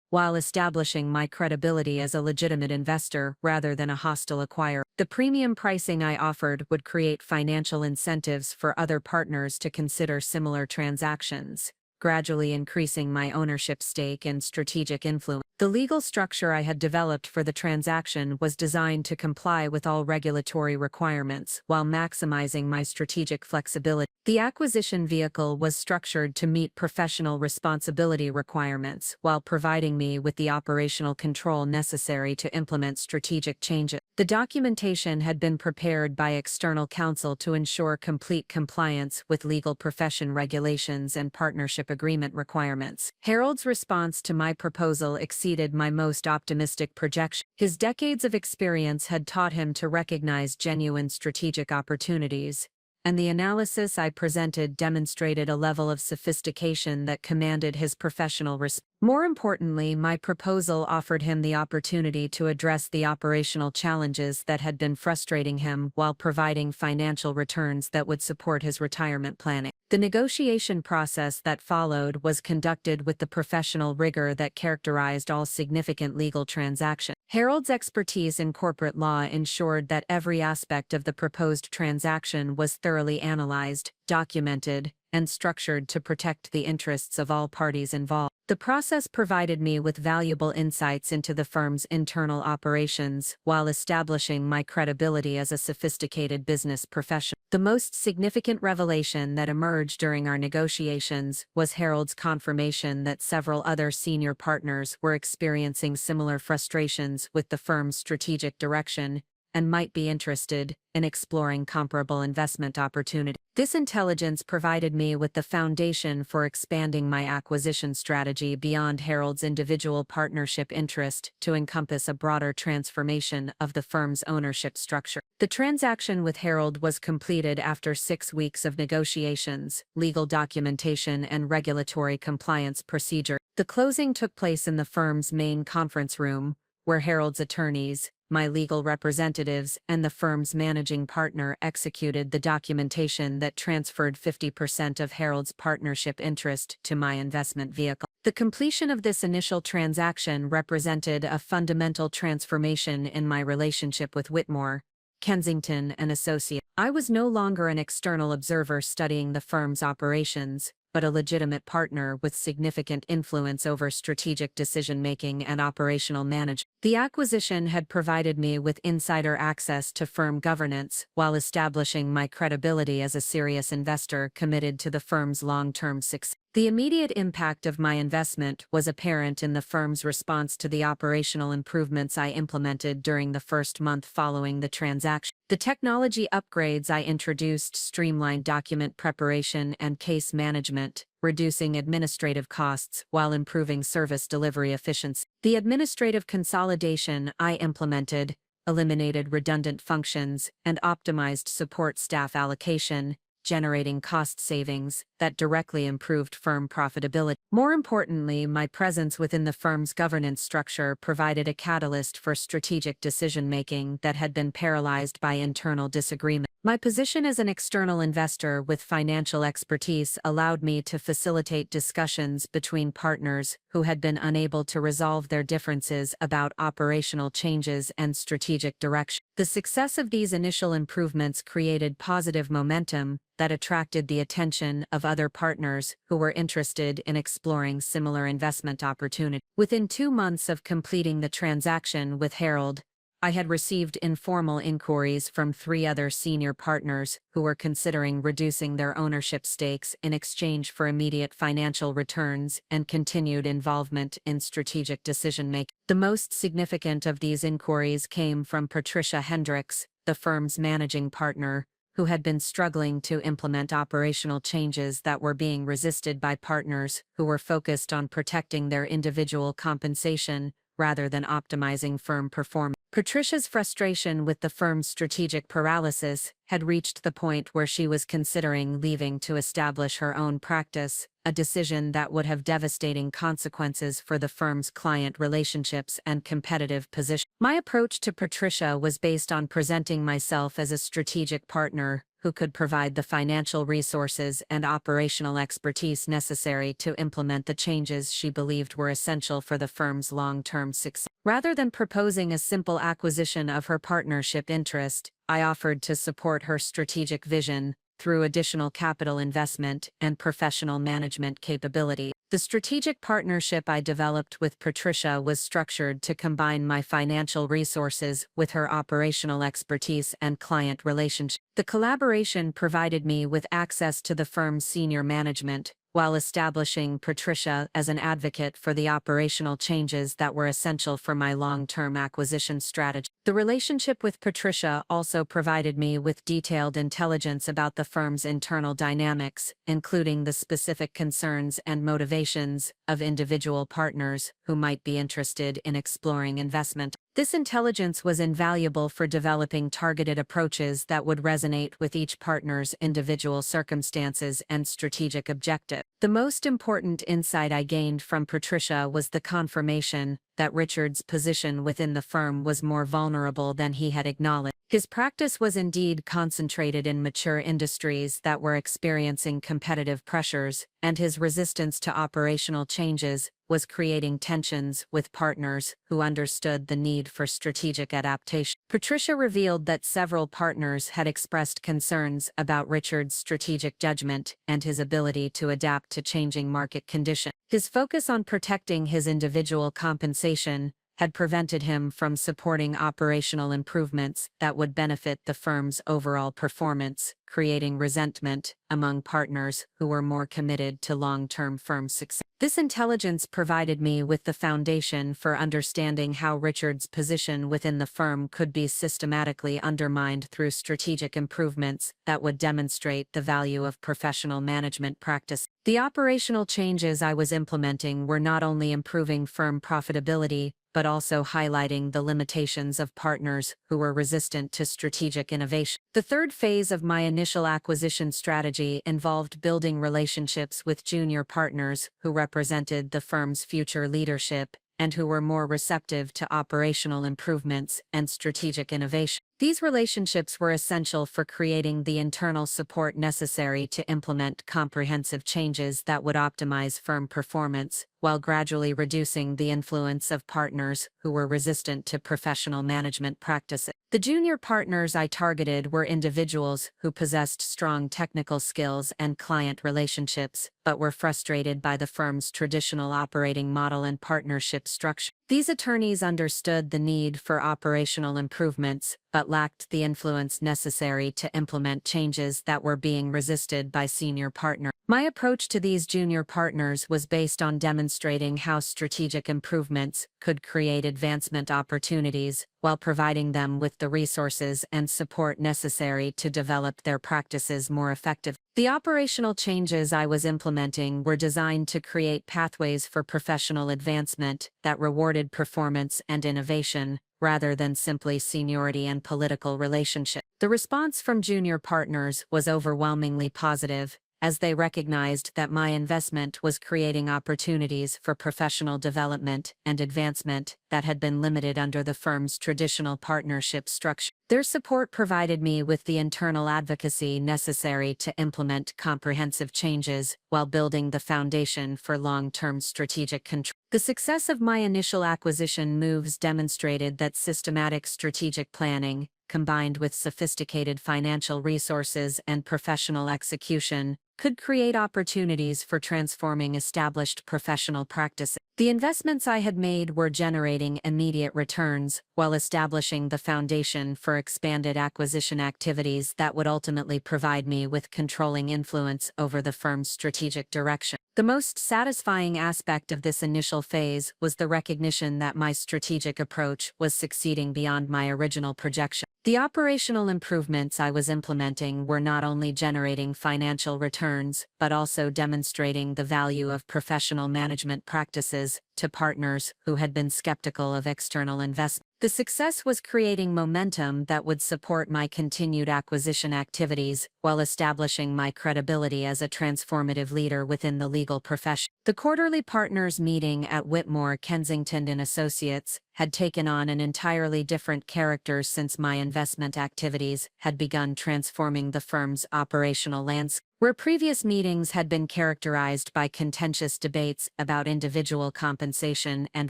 while establishing my credibility as a legitimate investor rather than a hostile acquirer. The premium pricing I offered would create financial incentives for other partners to consider similar transactions, gradually increasing my ownership stake and strategic influence. The legal structure I had developed for the transaction was designed to comply with all regulatory requirements while maximizing my strategic flexibility. The acquisition vehicle was structured to meet professional responsibility requirements while providing me with the operational control necessary to implement strategic changes. The documentation had been prepared by external counsel to ensure complete compliance with legal profession regulations and partnership agreement requirements. Harold's response to my proposal exceeded my most optimistic projection. His decades of experience had taught him to recognize genuine strategic opportunities, and the analysis I presented demonstrated a level of sophistication that commanded his professional respect. More importantly, my proposal offered him the opportunity to address the operational challenges that had been frustrating him while providing financial returns that would support his retirement planning. The negotiation process that followed was conducted with the professional rigor that characterized all significant legal transactions. Harold's expertise in corporate law ensured that every aspect of the proposed transaction was thoroughly analyzed, documented, and structured to protect the interests of all parties involved. The process provided me with valuable insights into the firm's internal operations while establishing my credibility as a sophisticated business professional. The most significant revelation that emerged during our negotiations was Harold's confirmation that several other senior partners were experiencing similar frustrations with the firm's strategic direction and might be interested in exploring comparable investment opportunities. This intelligence provided me with the foundation for expanding my acquisition strategy beyond Harold's individual partnership interest to encompass a broader transformation of the firm's ownership structure. The transaction with Harold was completed after 6 weeks of negotiations, legal documentation, and regulatory compliance procedure. The closing took place in the firm's main conference room, where Harold's attorneys, my legal representatives, and the firm's managing partner executed the documentation that transferred 50% of Harold's partnership interest to my investment vehicle. The completion of this initial transaction represented a fundamental transformation in my relationship with Whitmore, Kensington and Associates. I was no longer an external observer studying the firm's operations, but a legitimate partner with significant influence over strategic decision-making and operational management. The acquisition had provided me with insider access to firm governance while establishing my credibility as a serious investor committed to the firm's long-term success. The immediate impact of my investment was apparent in the firm's response to the operational improvements I implemented during the first month following the transaction. The technology upgrades I introduced streamlined document preparation and case management, reducing administrative costs while improving service delivery efficiency. The administrative consolidation I implemented eliminated redundant functions and optimized support staff allocation, generating cost savings that directly improved firm profitability. More importantly, my presence within the firm's governance structure provided a catalyst for strategic decision-making that had been paralyzed by internal disagreement. My position as an external investor with financial expertise allowed me to facilitate discussions between partners who had been unable to resolve their differences about operational changes and strategic direction. The success of these initial improvements created positive momentum that attracted the attention of other partners who were interested in exploring similar investment opportunities. Within 2 months of completing the transaction with Harold, I had received informal inquiries from 3 other senior partners who were considering reducing their ownership stakes in exchange for immediate financial returns and continued involvement in strategic decision-making. The most significant of these inquiries came from Patricia Hendricks, the firm's managing partner, who had been struggling to implement operational changes that were being resisted by partners who were focused on protecting their individual compensation rather than optimizing firm performance. Patricia's frustration with the firm's strategic paralysis had reached the point where she was considering leaving to establish her own practice, a decision that would have devastating consequences for the firm's client relationships and competitive position. My approach to Patricia was based on presenting myself as a strategic partner who could provide the financial resources and operational expertise necessary to implement the changes she believed were essential for the firm's long-term success. Rather than proposing a simple acquisition of her partnership interest, I offered to support her strategic vision through additional capital investment and professional management capability. The strategic partnership I developed with Patricia was structured to combine my financial resources with her operational expertise and client relationships. The collaboration provided me with access to the firm's senior management, while establishing Patricia as an advocate for the operational changes that were essential for my long-term acquisition strategy. The relationship with Patricia also provided me with detailed intelligence about the firm's internal dynamics, including the specific concerns and motivations of individual partners who might be interested in exploring investment. This intelligence was invaluable for developing targeted approaches that would resonate with each partner's individual circumstances and strategic objectives. The most important insight I gained from Patricia was the confirmation that Richard's position within the firm was more vulnerable than he had acknowledged. His practice was indeed concentrated in mature industries that were experiencing competitive pressures, and his resistance to operational changes was creating tensions with partners who understood the need for strategic adaptation. Patricia revealed that several partners had expressed concerns about Richard's strategic judgment and his ability to adapt to changing market conditions. His focus on protecting his individual compensation had prevented him from supporting operational improvements that would benefit the firm's overall performance, creating resentment among partners who were more committed to long-term firm success. This intelligence provided me with the foundation for understanding how Richard's position within the firm could be systematically undermined through strategic improvements that would demonstrate the value of professional management practice. The operational changes I was implementing were not only improving firm profitability, but also highlighting the limitations of partners who were resistant to strategic innovation. The third phase of my initial acquisition strategy involved building relationships with junior partners who represented the firm's future leadership and who were more receptive to operational improvements and strategic innovation. These relationships were essential for creating the internal support necessary to implement comprehensive changes that would optimize firm performance, while gradually reducing the influence of partners who were resistant to professional management practices. The junior partners I targeted were individuals who possessed strong technical skills and client relationships, but were frustrated by the firm's traditional operating model and partnership structure. These attorneys understood the need for operational improvements, but lacked the influence necessary to implement changes that were being resisted by senior partners. My approach to these junior partners was based on demonstrating how strategic improvements could create advancement opportunities, while providing them with the resources and support necessary to develop their practices more effectively. The operational changes I was implementing were designed to create pathways for professional advancement that rewarded performance and innovation, rather than simply seniority and political relationship. The response from junior partners was overwhelmingly positive, as they recognized that my investment was creating opportunities for professional development and advancement that had been limited under the firm's traditional partnership structure. Their support provided me with the internal advocacy necessary to implement comprehensive changes while building the foundation for long-term strategic control. The success of my initial acquisition moves demonstrated that systematic strategic planning, combined with sophisticated financial resources and professional execution, could create opportunities for transforming established professional practices. The investments I had made were generating immediate returns, while establishing the foundation for expanded acquisition activities that would ultimately provide me with controlling influence over the firm's strategic direction. The most satisfying aspect of this initial phase was the recognition that my strategic approach was succeeding beyond my original projection. The operational improvements I was implementing were not only generating financial returns, but also demonstrating the value of professional management practices to partners who had been skeptical of external investment. The success was creating momentum that would support my continued acquisition activities while establishing my credibility as a transformative leader within the legal profession. The quarterly partners meeting at Whitmore, Kensington & Associates had taken on an entirely different character since my investment activities had begun transforming the firm's operational landscape. Where previous meetings had been characterized by contentious debates about individual compensation and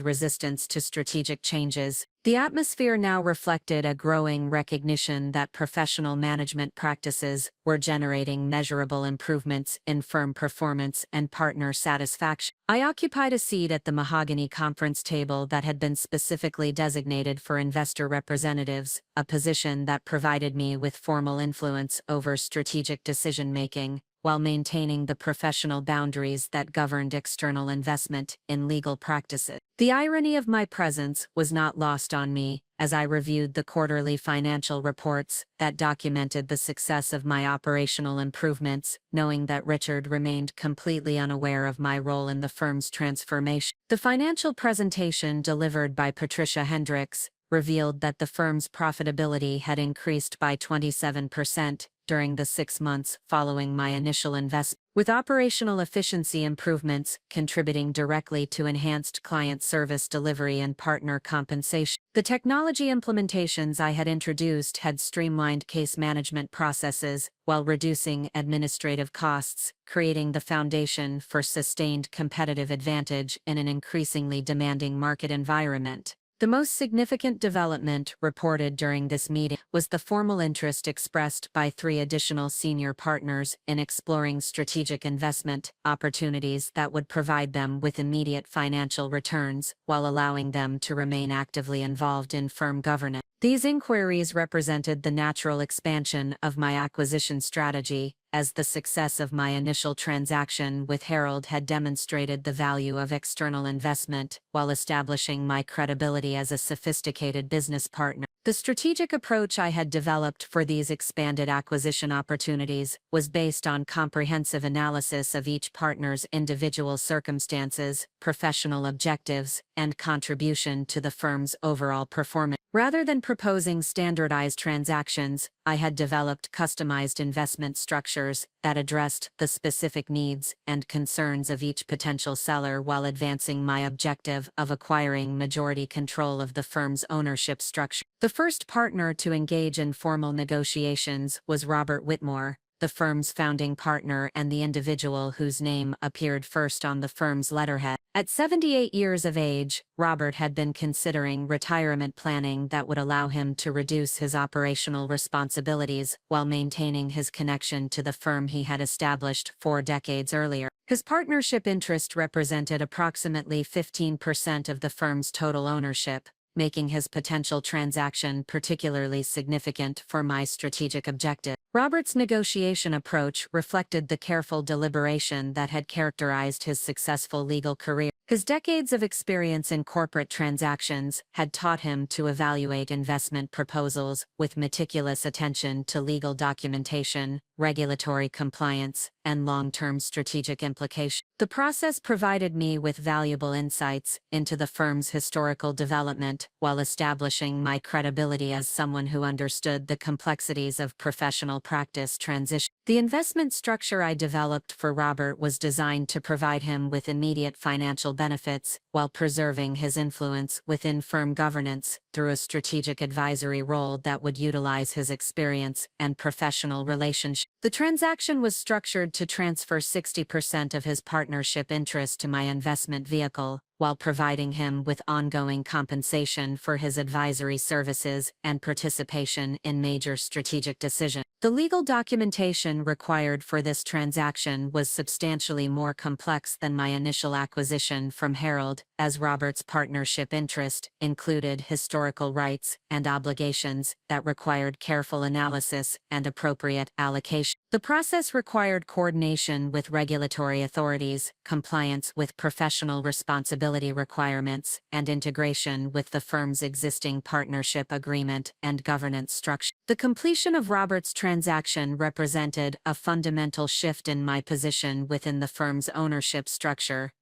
resistance to strategic changes, the atmosphere now reflected a growing recognition that professional management practices were generating measurable improvements in firm performance and partner satisfaction. I occupied a seat at the mahogany conference table that had been specifically designated for investor representatives, a position that provided me with formal influence over strategic decision-making, while maintaining the professional boundaries that governed external investment in legal practices. The irony of my presence was not lost on me, as I reviewed the quarterly financial reports that documented the success of my operational improvements, knowing that Richard remained completely unaware of my role in the firm's transformation. The financial presentation delivered by Patricia Hendricks revealed that the firm's profitability had increased by 27% during the 6 months following my initial investment, with operational efficiency improvements contributing directly to enhanced client service delivery and partner compensation. The technology implementations I had introduced had streamlined case management processes while reducing administrative costs, creating the foundation for sustained competitive advantage in an increasingly demanding market environment. The most significant development reported during this meeting was the formal interest expressed by 3 additional senior partners in exploring strategic investment opportunities that would provide them with immediate financial returns while allowing them to remain actively involved in firm governance. These inquiries represented the natural expansion of my acquisition strategy, as the success of my initial transaction with Harold had demonstrated the value of external investment while establishing my credibility as a sophisticated business partner. The strategic approach I had developed for these expanded acquisition opportunities was based on comprehensive analysis of each partner's individual circumstances, professional objectives, and contribution to the firm's overall performance. Rather than proposing standardized transactions, I had developed customized investment structures that addressed the specific needs and concerns of each potential seller while advancing my objective of acquiring majority control of the firm's ownership structure. The first partner to engage in formal negotiations was Robert Whitmore, the firm's founding partner and the individual whose name appeared first on the firm's letterhead. At 78 years of age, Robert had been considering retirement planning that would allow him to reduce his operational responsibilities while maintaining his connection to the firm he had established 4 decades earlier. His partnership interest represented approximately 15% of the firm's total ownership, making his potential transaction particularly significant for my strategic objective. Robert's negotiation approach reflected the careful deliberation that had characterized his successful legal career. His decades of experience in corporate transactions had taught him to evaluate investment proposals with meticulous attention to legal documentation, regulatory compliance, and long-term strategic implications. The process provided me with valuable insights into the firm's historical development while establishing my credibility as someone who understood the complexities of professional practice transition. The investment structure I developed for Robert was designed to provide him with immediate financial benefits while preserving his influence within firm governance through a strategic advisory role that would utilize his experience and professional relationships. The transaction was structured to transfer 60% of his partnership interest to my investment vehicle, while providing him with ongoing compensation for his advisory services and participation in major strategic decisions. The legal documentation required for this transaction was substantially more complex than my initial acquisition from Harold, as Robert's partnership interest included historical rights and obligations that required careful analysis and appropriate allocation. The process required coordination with regulatory authorities, compliance with professional responsibility requirements, and integration with the firm's existing partnership agreement and governance structure. The completion of Robert's transaction represented a fundamental shift in my position within the firm's ownership structure.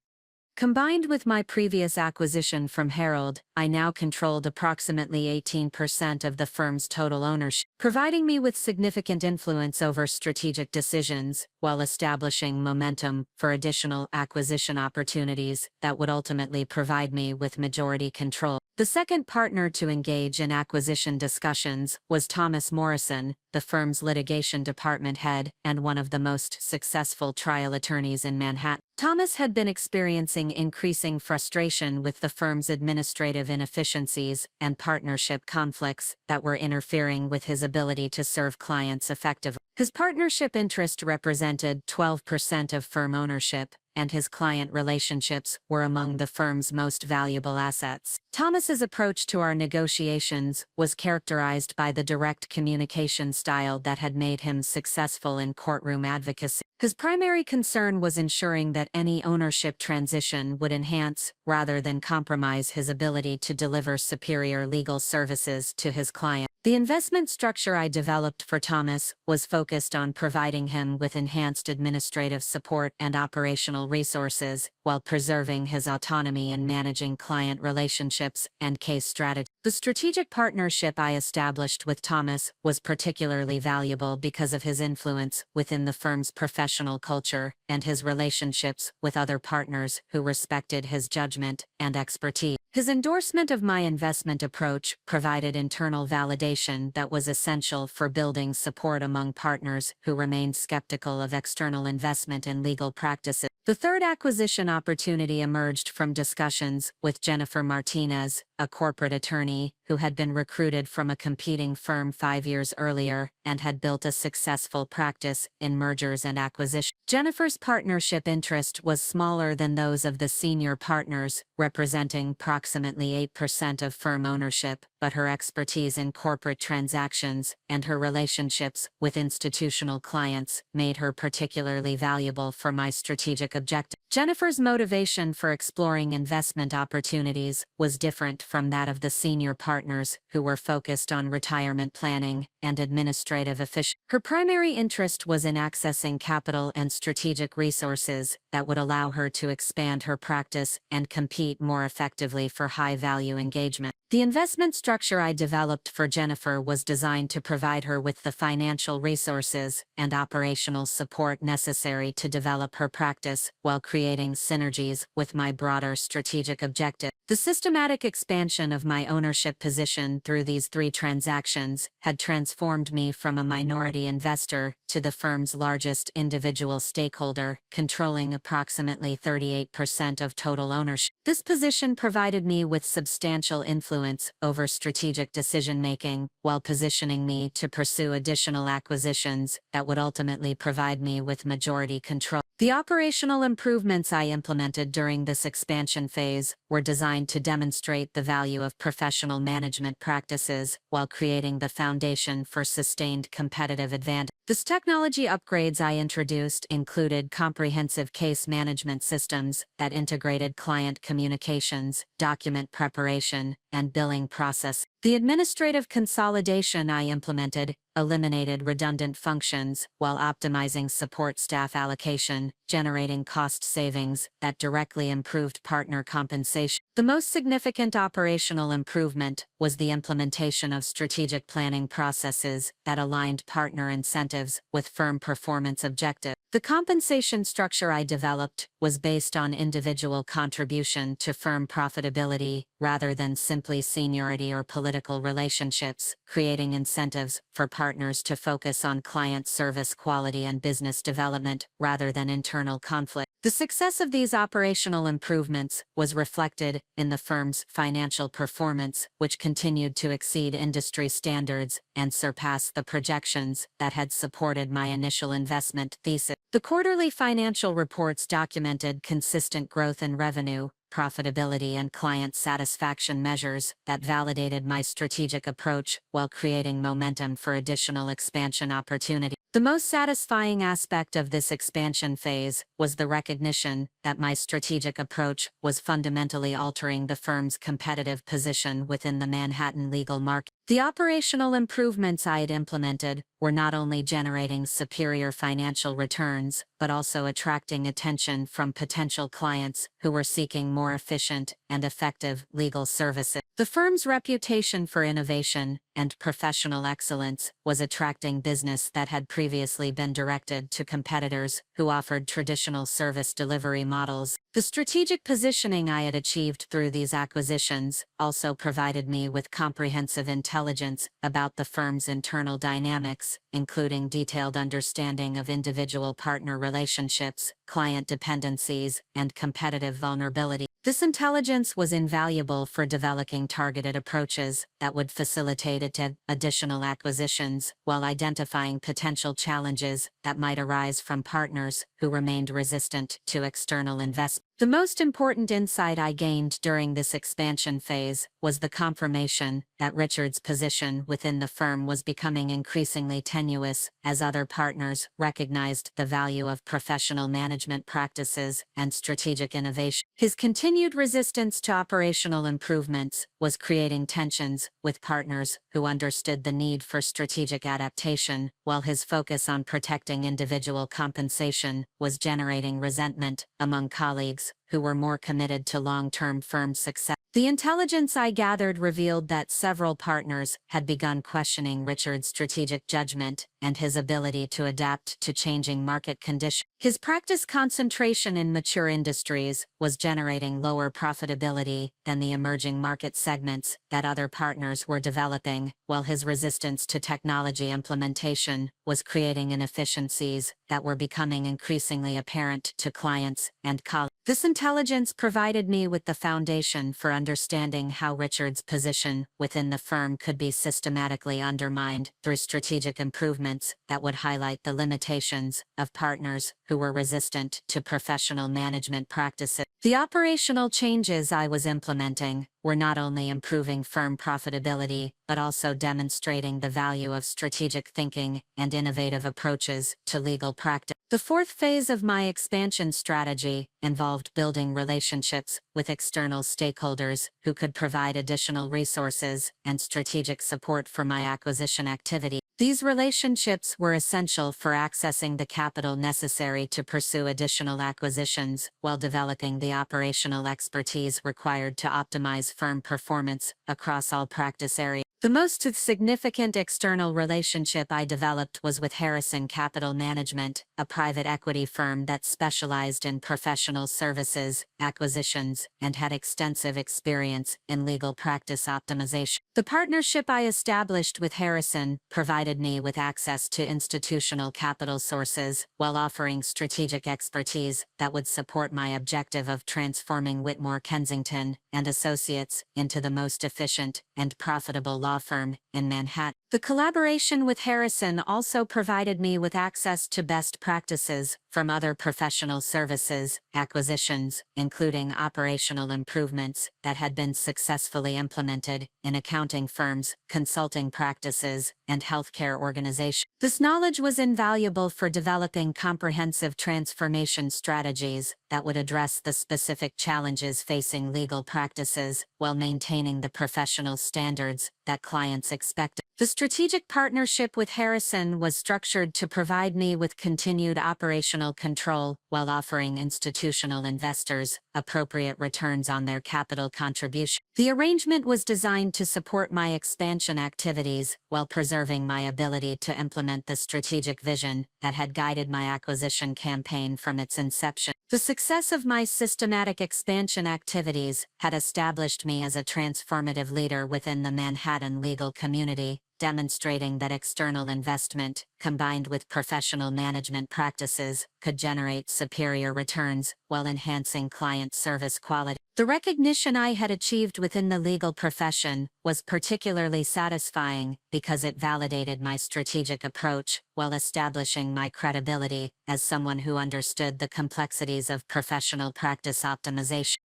Combined with my previous acquisition from Harold, I now controlled approximately 18% of the firm's total ownership, providing me with significant influence over strategic decisions, while establishing momentum for additional acquisition opportunities that would ultimately provide me with majority control. The second partner to engage in acquisition discussions was Thomas Morrison, the firm's litigation department head and one of the most successful trial attorneys in Manhattan. Thomas had been experiencing increasing frustration with the firm's administrative inefficiencies and partnership conflicts that were interfering with his ability to serve clients effectively. His partnership interest represented 12% of firm ownership, and his client relationships were among the firm's most valuable assets. Thomas's approach to our negotiations was characterized by the direct communication style that had made him successful in courtroom advocacy. His primary concern was ensuring that any ownership transition would enhance, rather than compromise, his ability to deliver superior legal services to his client. The investment structure I developed for Thomas was focused on providing him with enhanced administrative support and operational resources, while preserving his autonomy in managing client relationships and case strategy. The strategic partnership I established with Thomas was particularly valuable because of his influence within the firm's professional culture and his relationships with other partners who respected his judgment and expertise. His endorsement of my investment approach provided internal validation that was essential for building support among partners who remained skeptical of external investment in legal practices. The third acquisition opportunity emerged from discussions with Jennifer Martinez, a corporate attorney who had been recruited from a competing firm 5 years earlier and had built a successful practice in mergers and acquisitions. Jennifer's partnership interest was smaller than those of the senior partners, representing approximately 8% of firm ownership, but her expertise in corporate transactions and her relationships with institutional clients made her particularly valuable for my strategic objective. Jennifer's motivation for exploring investment opportunities was different from that of the senior partners, who were focused on retirement planning and administrative efficiency. Her primary interest was in accessing capital and strategic resources that would allow her to expand her practice and compete more effectively for high-value engagement. The investment structure I developed for Jennifer was designed to provide her with the financial resources and operational support necessary to develop her practice while creating synergies with my broader strategic objective. The systematic expansion of my ownership position through these 3 transactions had transformed me from a minority investor to the firm's largest individual stakeholder, controlling approximately 38% of total ownership. This position provided me with substantial influence over strategic decision-making, while positioning me to pursue additional acquisitions that would ultimately provide me with majority control. The operational improvements I implemented during this expansion phase were designed to demonstrate the value of professional management practices while creating the foundation for sustained competitive advantage. The technology upgrades I introduced included comprehensive case management systems that integrated client communications, document preparation, and billing process. The administrative consolidation I implemented eliminated redundant functions while optimizing support staff allocation, generating cost savings that directly improved partner compensation. The most significant operational improvement was the implementation of strategic planning processes that aligned partner incentives with firm performance objectives. The compensation structure I developed was based on individual contribution to firm profitability rather than simply seniority or political relationships, creating incentives for partners to focus on client service quality and business development rather than internal conflict. The success of these operational improvements was reflected in the firm's financial performance, which continued to exceed industry standards and surpass the projections that had supported my initial investment thesis. The quarterly financial reports documented consistent growth in revenue, profitability, and client satisfaction measures that validated my strategic approach while creating momentum for additional expansion opportunities. The most satisfying aspect of this expansion phase was the recognition that my strategic approach was fundamentally altering the firm's competitive position within the Manhattan legal market. The operational improvements I had implemented were not only generating superior financial returns, but also attracting attention from potential clients who were seeking more efficient and effective legal services. The firm's reputation for innovation and professional excellence was attracting business that had previously been directed to competitors who offered traditional service delivery models. The strategic positioning I had achieved through these acquisitions also provided me with comprehensive intelligence about the firm's internal dynamics, including detailed understanding of individual partner relationships, client dependencies, and competitive vulnerability. This intelligence was invaluable for developing targeted approaches that would facilitate additional acquisitions while identifying potential challenges that might arise from partners who remained resistant to external investment. The most important insight I gained during this expansion phase was the confirmation that Richard's position within the firm was becoming increasingly tenuous as other partners recognized the value of professional management practices and strategic innovation. His continued resistance to operational improvements was creating tensions with partners who understood the need for strategic adaptation, while his focus on protecting individual compensation was generating resentment among colleagues who were more committed to long-term firm success. The intelligence I gathered revealed that several partners had begun questioning Richard's strategic judgment and his ability to adapt to changing market conditions. His practice concentration in mature industries was generating lower profitability than the emerging market segments that other partners were developing, while his resistance to technology implementation was creating inefficiencies that were becoming increasingly apparent to clients and colleagues. This intelligence provided me with the foundation for understanding how Richard's position within the firm could be systematically undermined through strategic improvements that would highlight the limitations of partners who were resistant to professional management practices. The operational changes I was implementing were not only improving firm profitability, but also demonstrating the value of strategic thinking and innovative approaches to legal practice. The fourth phase of my expansion strategy involved building relationships with external stakeholders who could provide additional resources and strategic support for my acquisition activity. These relationships were essential for accessing the capital necessary to pursue additional acquisitions while developing the operational expertise required to optimize firm performance across all practice areas. The most significant external relationship I developed was with Harrison Capital Management, a private equity firm that specialized in professional services, acquisitions, and had extensive experience in legal practice optimization. The partnership I established with Harrison provided me with access to institutional capital sources while offering strategic expertise that would support my objective of transforming Whitmore Kensington and Associates into the most efficient and profitable law firm in Manhattan. The collaboration with Harrison also provided me with access to best practices from other professional services acquisitions, including operational improvements that had been successfully implemented in accounting firms, consulting practices, and healthcare organizations. This knowledge was invaluable for developing comprehensive transformation strategies that would address the specific challenges facing legal practices while maintaining the professional standards that clients expect. The strategic partnership with Harrison was structured to provide me with continued operational control while offering institutional investors appropriate returns on their capital contribution. The arrangement was designed to support my expansion activities while preserving my ability to implement the strategic vision that had guided my acquisition campaign from its inception. The success of my systematic expansion activities had established me as a transformative leader within the Manhattan legal community, demonstrating that external investment, combined with professional management practices, could generate superior returns while enhancing client service quality. The recognition I had achieved within the legal profession was particularly satisfying because it validated my strategic approach while establishing my credibility as someone who understood the complexities of professional practice optimization.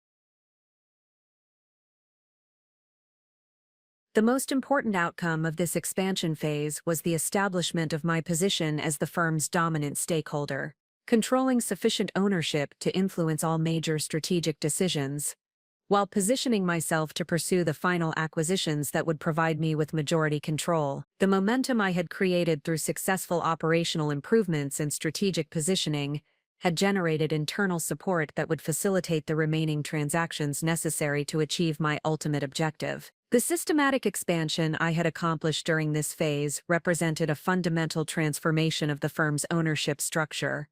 The most important outcome of this expansion phase was the establishment of my position as the firm's dominant stakeholder, controlling sufficient ownership to influence all major strategic decisions, while positioning myself to pursue the final acquisitions that would provide me with majority control. The momentum I had created through successful operational improvements and strategic positioning had generated internal support that would facilitate the remaining transactions necessary to achieve my ultimate objective. The systematic expansion I had accomplished during this phase represented a fundamental transformation of the firm's ownership structure,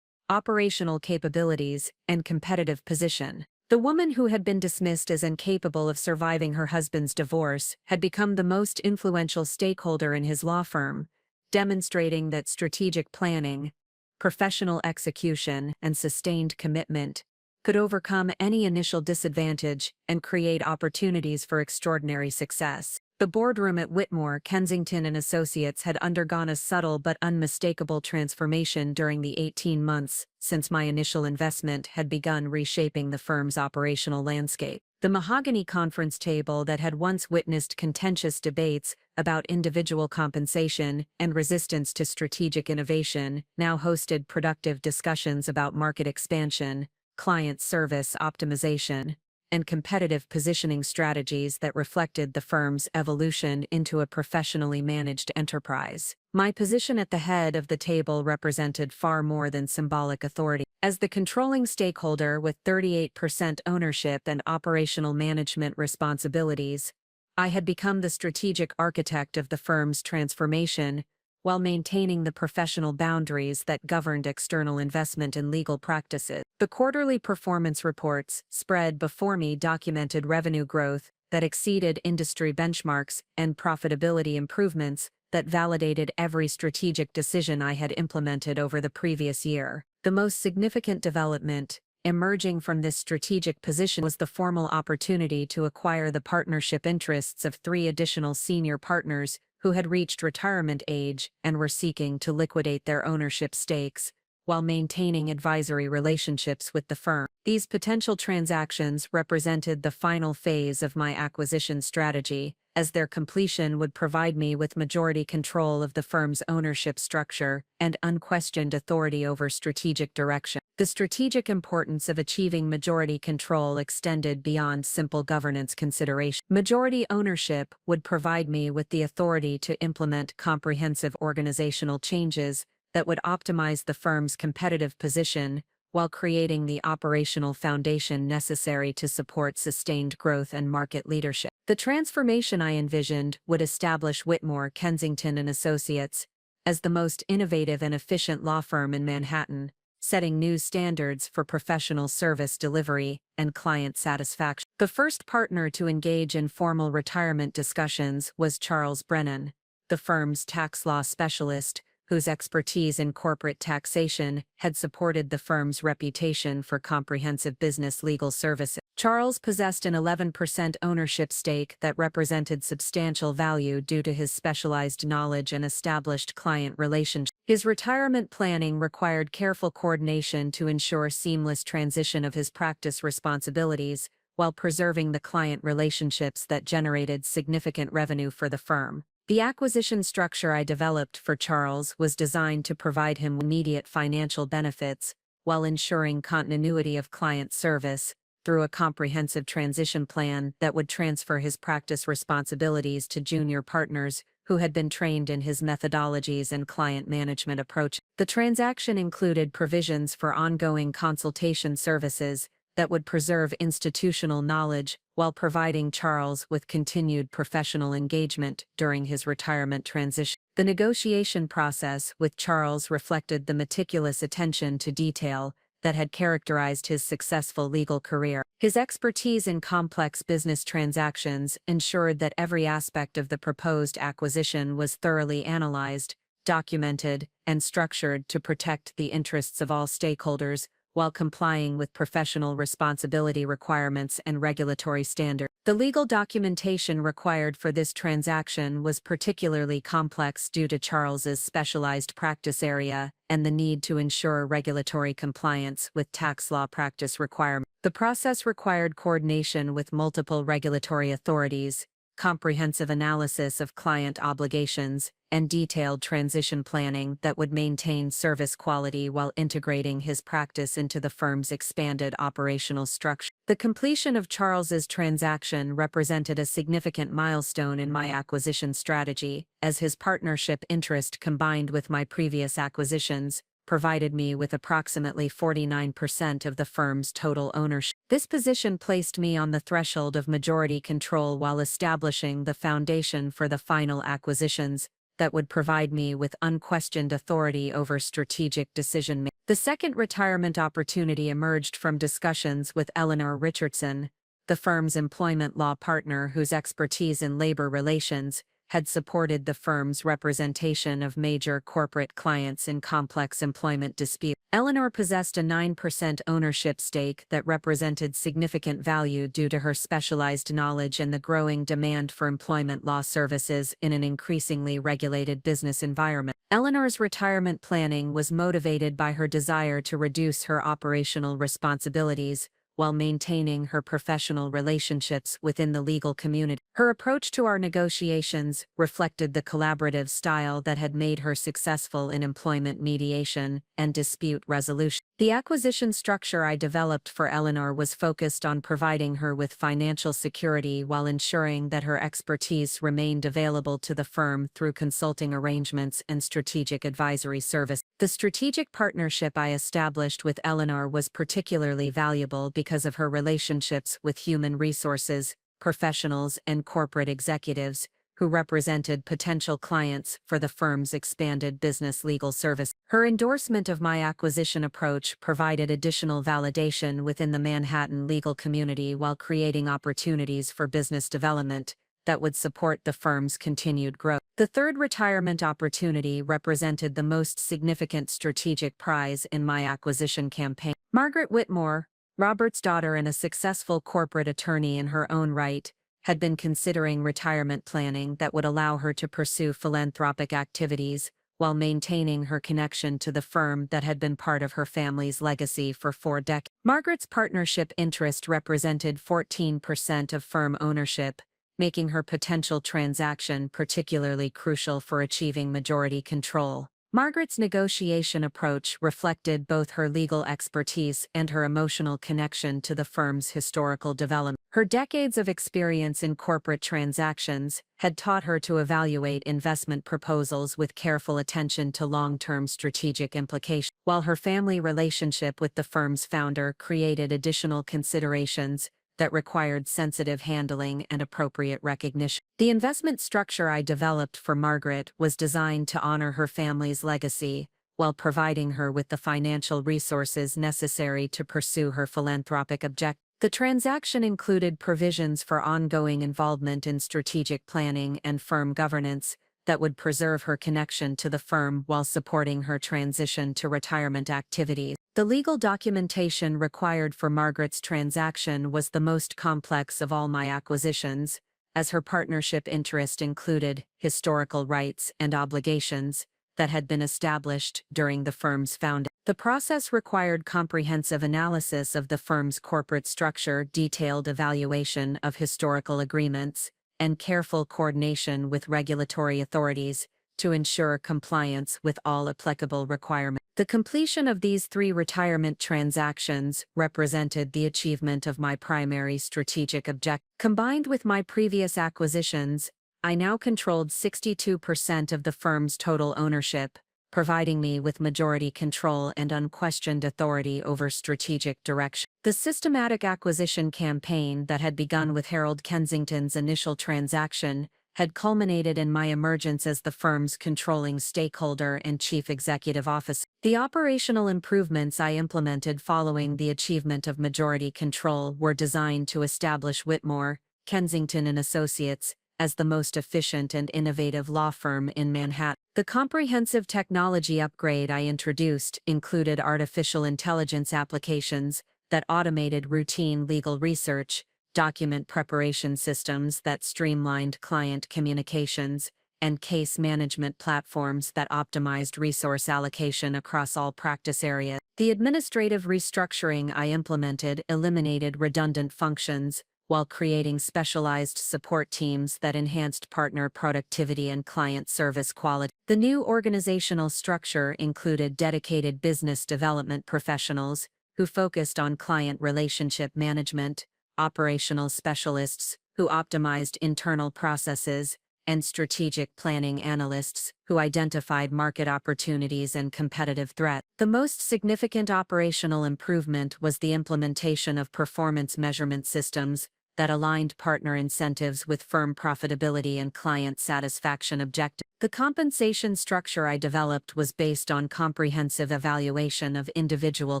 operational capabilities, and competitive position. The woman who had been dismissed as incapable of surviving her husband's divorce had become the most influential stakeholder in his law firm, demonstrating that strategic planning, professional execution, and sustained commitment could overcome any initial disadvantage and create opportunities for extraordinary success. The boardroom at Whitmore, Kensington and Associates had undergone a subtle but unmistakable transformation during the 18 months since my initial investment had begun reshaping the firm's operational landscape. The mahogany conference table that had once witnessed contentious debates about individual compensation and resistance to strategic innovation now hosted productive discussions about market expansion, client service optimization, and competitive positioning strategies that reflected the firm's evolution into a professionally managed enterprise. My position at the head of the table represented far more than symbolic authority. As the controlling stakeholder with 38% ownership and operational management responsibilities, I had become the strategic architect of the firm's transformation, while maintaining the professional boundaries that governed external investment and legal practices. The quarterly performance reports spread before me documented revenue growth that exceeded industry benchmarks and profitability improvements that validated every strategic decision I had implemented over the previous year. The most significant development, Emerging from this strategic position was the formal opportunity to acquire the partnership interests of 3 additional senior partners who had reached retirement age and were seeking to liquidate their ownership stakes, while maintaining advisory relationships with the firm. These potential transactions represented the final phase of my acquisition strategy, as their completion would provide me with majority control of the firm's ownership structure and unquestioned authority over strategic direction. The strategic importance of achieving majority control extended beyond simple governance consideration. Majority ownership would provide me with the authority to implement comprehensive organizational changes that would optimize the firm's competitive position while creating the operational foundation necessary to support sustained growth and market leadership. The transformation I envisioned would establish Whitmore, Kensington & Associates as the most innovative and efficient law firm in Manhattan, setting new standards for professional service delivery and client satisfaction. The first partner to engage in formal retirement discussions was Charles Brennan, the firm's tax law specialist, whose expertise in corporate taxation had supported the firm's reputation for comprehensive business legal services. Charles possessed an 11% ownership stake that represented substantial value due to his specialized knowledge and established client relationships. His retirement planning required careful coordination to ensure seamless transition of his practice responsibilities, while preserving the client relationships that generated significant revenue for the firm. The acquisition structure I developed for Charles was designed to provide him immediate financial benefits while ensuring continuity of client service through a comprehensive transition plan that would transfer his practice responsibilities to junior partners who had been trained in his methodologies and client management approach. The transaction included provisions for ongoing consultation services that would preserve institutional knowledge while providing Charles with continued professional engagement during his retirement transition. The negotiation process with Charles reflected the meticulous attention to detail that had characterized his successful legal career. His expertise in complex business transactions ensured that every aspect of the proposed acquisition was thoroughly analyzed, documented, and structured to protect the interests of all stakeholders, while complying with professional responsibility requirements and regulatory standards. The legal documentation required for this transaction was particularly complex due to Charles's specialized practice area and the need to ensure regulatory compliance with tax law practice requirements. The process required coordination with multiple regulatory authorities, comprehensive analysis of client obligations, and detailed transition planning that would maintain service quality while integrating his practice into the firm's expanded operational structure. The completion of Charles's transaction represented a significant milestone in my acquisition strategy, as his partnership interest combined with my previous acquisitions provided me with approximately 49% of the firm's total ownership. This position placed me on the threshold of majority control while establishing the foundation for the final acquisitions that would provide me with unquestioned authority over strategic decision-making. The second retirement opportunity emerged from discussions with Eleanor Richardson, the firm's employment law partner whose expertise in labor relations had supported the firm's representation of major corporate clients in complex employment disputes. Eleanor possessed a 9% ownership stake that represented significant value due to her specialized knowledge and the growing demand for employment law services in an increasingly regulated business environment. Eleanor's retirement planning was motivated by her desire to reduce her operational responsibilities while maintaining her professional relationships within the legal community. Her approach to our negotiations reflected the collaborative style that had made her successful in employment mediation and dispute resolution. The acquisition structure I developed for Eleanor was focused on providing her with financial security while ensuring that her expertise remained available to the firm through consulting arrangements and strategic advisory service. The strategic partnership I established with Eleanor was particularly valuable because of her relationships with human resources, professionals, and corporate executives who represented potential clients for the firm's expanded business legal service. Her endorsement of my acquisition approach provided additional validation within the Manhattan legal community while creating opportunities for business development that would support the firm's continued growth. The third retirement opportunity represented the most significant strategic prize in my acquisition campaign. Margaret Whitmore, Robert's daughter and a successful corporate attorney in her own right, had been considering retirement planning that would allow her to pursue philanthropic activities while maintaining her connection to the firm that had been part of her family's legacy for 4 decades. Margaret's partnership interest represented 14% of firm ownership, making her potential transaction particularly crucial for achieving majority control. Margaret's negotiation approach reflected both her legal expertise and her emotional connection to the firm's historical development. Her decades of experience in corporate transactions had taught her to evaluate investment proposals with careful attention to long-term strategic implications, while her family relationship with the firm's founder created additional considerations that required sensitive handling and appropriate recognition. The investment structure I developed for Margaret was designed to honor her family's legacy, while providing her with the financial resources necessary to pursue her philanthropic objectives. The transaction included provisions for ongoing involvement in strategic planning and firm governance that would preserve her connection to the firm while supporting her transition to retirement activities. The legal documentation required for Margaret's transaction was the most complex of all my acquisitions, as her partnership interest included historical rights and obligations that had been established during the firm's founding. The process required comprehensive analysis of the firm's corporate structure, detailed evaluation of historical agreements, and careful coordination with regulatory authorities to ensure compliance with all applicable requirements. The completion of these 3 retirement transactions represented the achievement of my primary strategic objective. Combined with my previous acquisitions, I now controlled 62% of the firm's total ownership, providing me with majority control and unquestioned authority over strategic direction. The systematic acquisition campaign that had begun with Harold Kensington's initial transaction had culminated in my emergence as the firm's controlling stakeholder and chief executive officer. The operational improvements I implemented following the achievement of majority control were designed to establish Whitmore, Kensington and Associates as the most efficient and innovative law firm in Manhattan. The comprehensive technology upgrade I introduced included artificial intelligence applications that automated routine legal research, document preparation systems that streamlined client communications, and case management platforms that optimized resource allocation across all practice areas. The administrative restructuring I implemented eliminated redundant functions, while creating specialized support teams that enhanced partner productivity and client service quality. The new organizational structure included dedicated business development professionals who focused on client relationship management, operational specialists who optimized internal processes, and strategic planning analysts who identified market opportunities and competitive threats. The most significant operational improvement was the implementation of performance measurement systems that aligned partner incentives with firm profitability and client satisfaction objectives. The compensation structure I developed was based on comprehensive evaluation of individual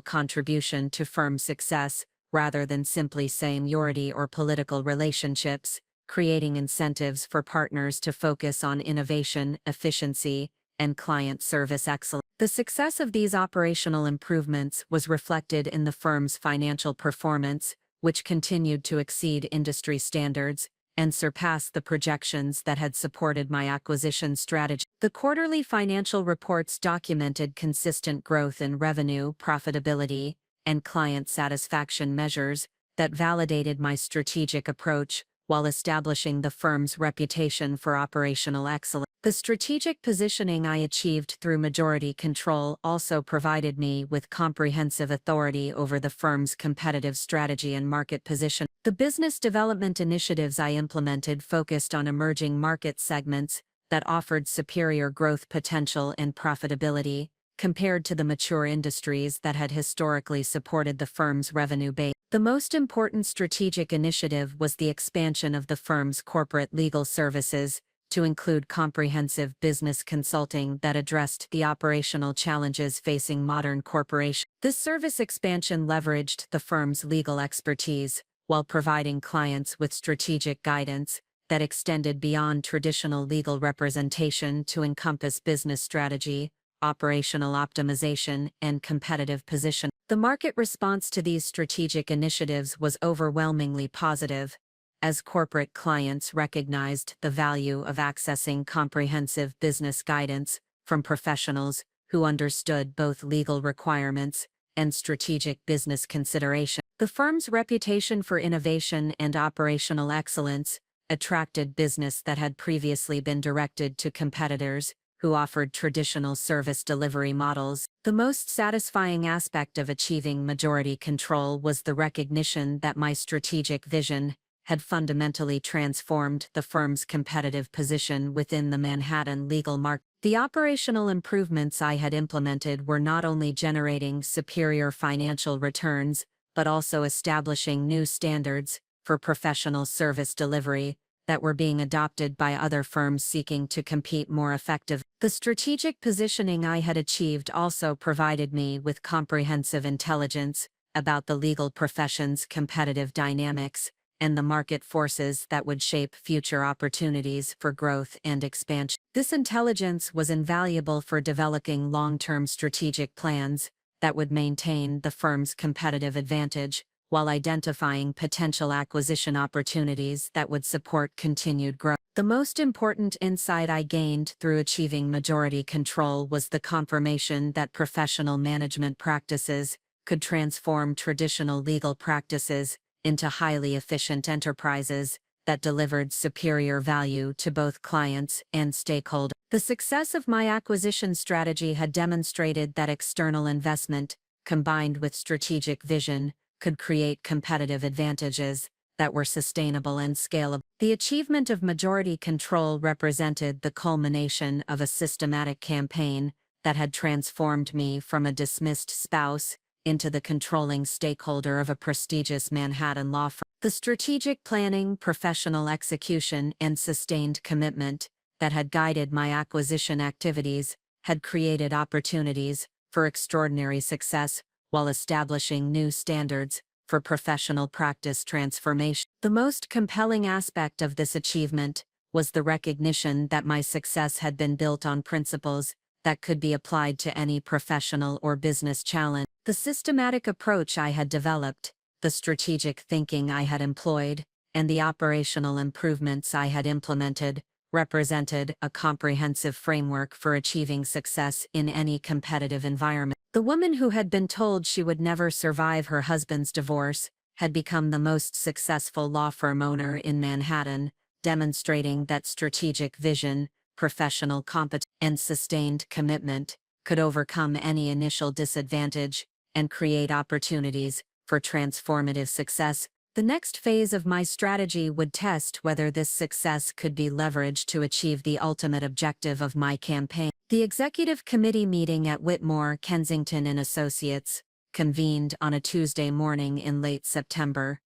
contribution to firm success, rather than simply seniority or political relationships, creating incentives for partners to focus on innovation, efficiency, and client service excellence. The success of these operational improvements was reflected in the firm's financial performance, which continued to exceed industry standards and surpass the projections that had supported my acquisition strategy. The quarterly financial reports documented consistent growth in revenue, profitability, and client satisfaction measures that validated my strategic approach while establishing the firm's reputation for operational excellence. The strategic positioning I achieved through majority control also provided me with comprehensive authority over the firm's competitive strategy and market position. The business development initiatives I implemented focused on emerging market segments that offered superior growth potential and profitability, compared to the mature industries that had historically supported the firm's revenue base. The most important strategic initiative was the expansion of the firm's corporate legal services to include comprehensive business consulting that addressed the operational challenges facing modern corporations. This service expansion leveraged the firm's legal expertise while providing clients with strategic guidance that extended beyond traditional legal representation to encompass business strategy, operational optimization, and competitive position. The market response to these strategic initiatives was overwhelmingly positive, as corporate clients recognized the value of accessing comprehensive business guidance from professionals who understood both legal requirements and strategic business consideration. The firm's reputation for innovation and operational excellence attracted business that had previously been directed to competitors who offered traditional service delivery models. The most satisfying aspect of achieving majority control was the recognition that my strategic vision had fundamentally transformed the firm's competitive position within the Manhattan legal market. The operational improvements I had implemented were not only generating superior financial returns, but also establishing new standards for professional service delivery that were being adopted by other firms seeking to compete more effectively. The strategic positioning I had achieved also provided me with comprehensive intelligence about the legal profession's competitive dynamics and the market forces that would shape future opportunities for growth and expansion. This intelligence was invaluable for developing long-term strategic plans that would maintain the firm's competitive advantage, while identifying potential acquisition opportunities that would support continued growth. The most important insight I gained through achieving majority control was the confirmation that professional management practices could transform traditional legal practices into highly efficient enterprises that delivered superior value to both clients and stakeholders. The success of my acquisition strategy had demonstrated that external investment, combined with strategic vision, could create competitive advantages that were sustainable and scalable. The achievement of majority control represented the culmination of a systematic campaign that had transformed me from a dismissed spouse into the controlling stakeholder of a prestigious Manhattan law firm. The strategic planning, professional execution, and sustained commitment that had guided my acquisition activities had created opportunities for extraordinary success while establishing new standards for professional practice transformation. The most compelling aspect of this achievement was the recognition that my success had been built on principles that could be applied to any professional or business challenge. The systematic approach I had developed, the strategic thinking I had employed, and the operational improvements I had implemented represented a comprehensive framework for achieving success in any competitive environment. The woman who had been told she would never survive her husband's divorce had become the most successful law firm owner in Manhattan, demonstrating that strategic vision, professional competence, and sustained commitment could overcome any initial disadvantage and create opportunities for transformative success. The next phase of my strategy would test whether this success could be leveraged to achieve the ultimate objective of my campaign. The executive committee meeting at Whitmore, Kensington & Associates convened on a Tuesday morning in late September,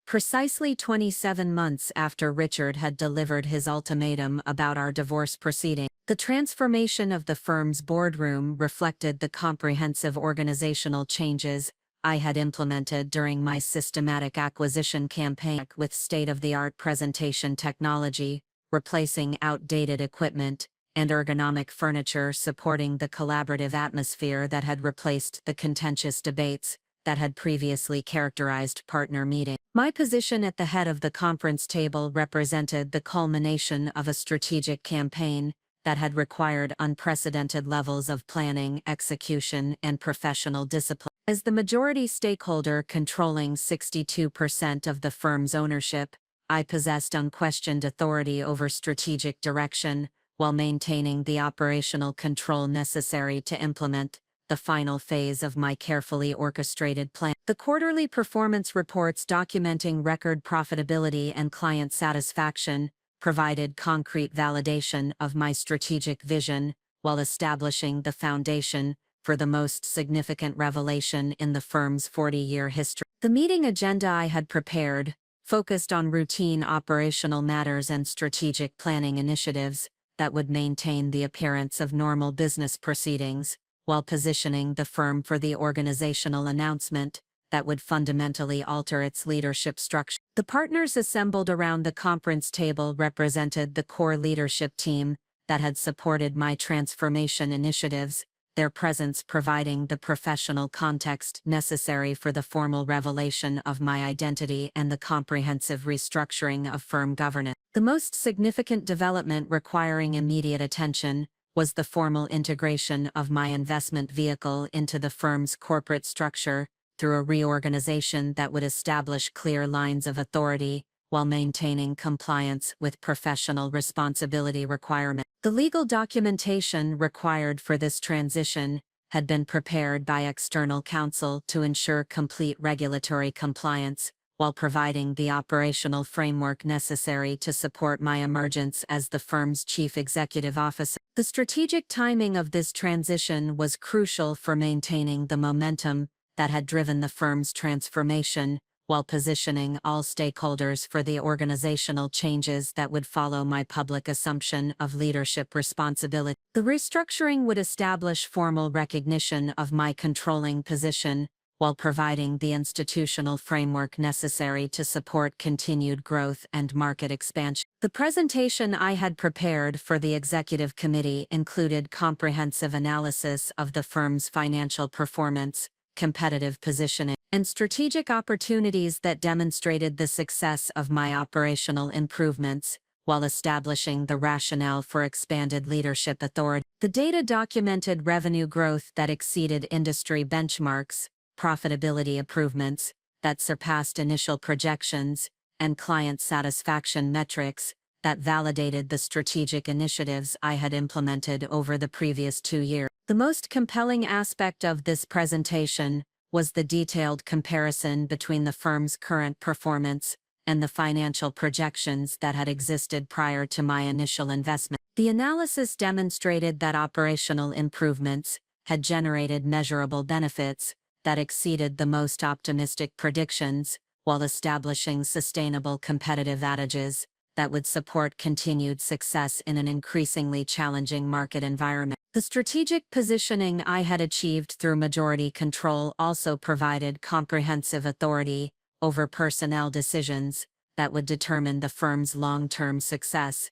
precisely 27 months after Richard had delivered his ultimatum about our divorce proceeding. The transformation of the firm's boardroom reflected the comprehensive organizational changes I had implemented during my systematic acquisition campaign with state-of-the-art presentation technology, replacing outdated equipment, and ergonomic furniture supporting the collaborative atmosphere that had replaced the contentious debates that had previously characterized partner meetings. My position at the head of the conference table represented the culmination of a strategic campaign that had required unprecedented levels of planning, execution, and professional discipline. As the majority stakeholder controlling 62% of the firm's ownership, I possessed unquestioned authority over strategic direction, while maintaining the operational control necessary to implement the final phase of my carefully orchestrated plan. The quarterly performance reports documenting record profitability and client satisfaction provided concrete validation of my strategic vision, while establishing the foundation for the most significant revelation in the firm's 40-year history. The meeting agenda I had prepared focused on routine operational matters and strategic planning initiatives that would maintain the appearance of normal business proceedings, while positioning the firm for the organizational announcement that would fundamentally alter its leadership structure. The partners assembled around the conference table represented the core leadership team that had supported my transformation initiatives, their presence providing the professional context necessary for the formal revelation of my identity and the comprehensive restructuring of firm governance. The most significant development requiring immediate attention was the formal integration of my investment vehicle into the firm's corporate structure through a reorganization that would establish clear lines of authority while maintaining compliance with professional responsibility requirements. The legal documentation required for this transition had been prepared by external counsel to ensure complete regulatory compliance, while providing the operational framework necessary to support my emergence as the firm's chief executive officer. The strategic timing of this transition was crucial for maintaining the momentum that had driven the firm's transformation, while positioning all stakeholders for the organizational changes that would follow my public assumption of leadership responsibility. The restructuring would establish formal recognition of my controlling position, while providing the institutional framework necessary to support continued growth and market expansion. The presentation I had prepared for the executive committee included comprehensive analysis of the firm's financial performance, competitive positioning, and strategic opportunities that demonstrated the success of my operational improvements, while establishing the rationale for expanded leadership authority. The data documented revenue growth that exceeded industry benchmarks, profitability improvements that surpassed initial projections, and client satisfaction metrics that validated the strategic initiatives I had implemented over the previous 2 years. The most compelling aspect of this presentation was the detailed comparison between the firm's current performance and the financial projections that had existed prior to my initial investment. The analysis demonstrated that operational improvements had generated measurable benefits that exceeded the most optimistic predictions, while establishing sustainable competitive advantages that would support continued success in an increasingly challenging market environment. The strategic positioning I had achieved through majority control also provided comprehensive authority over personnel decisions that would determine the firm's long-term success.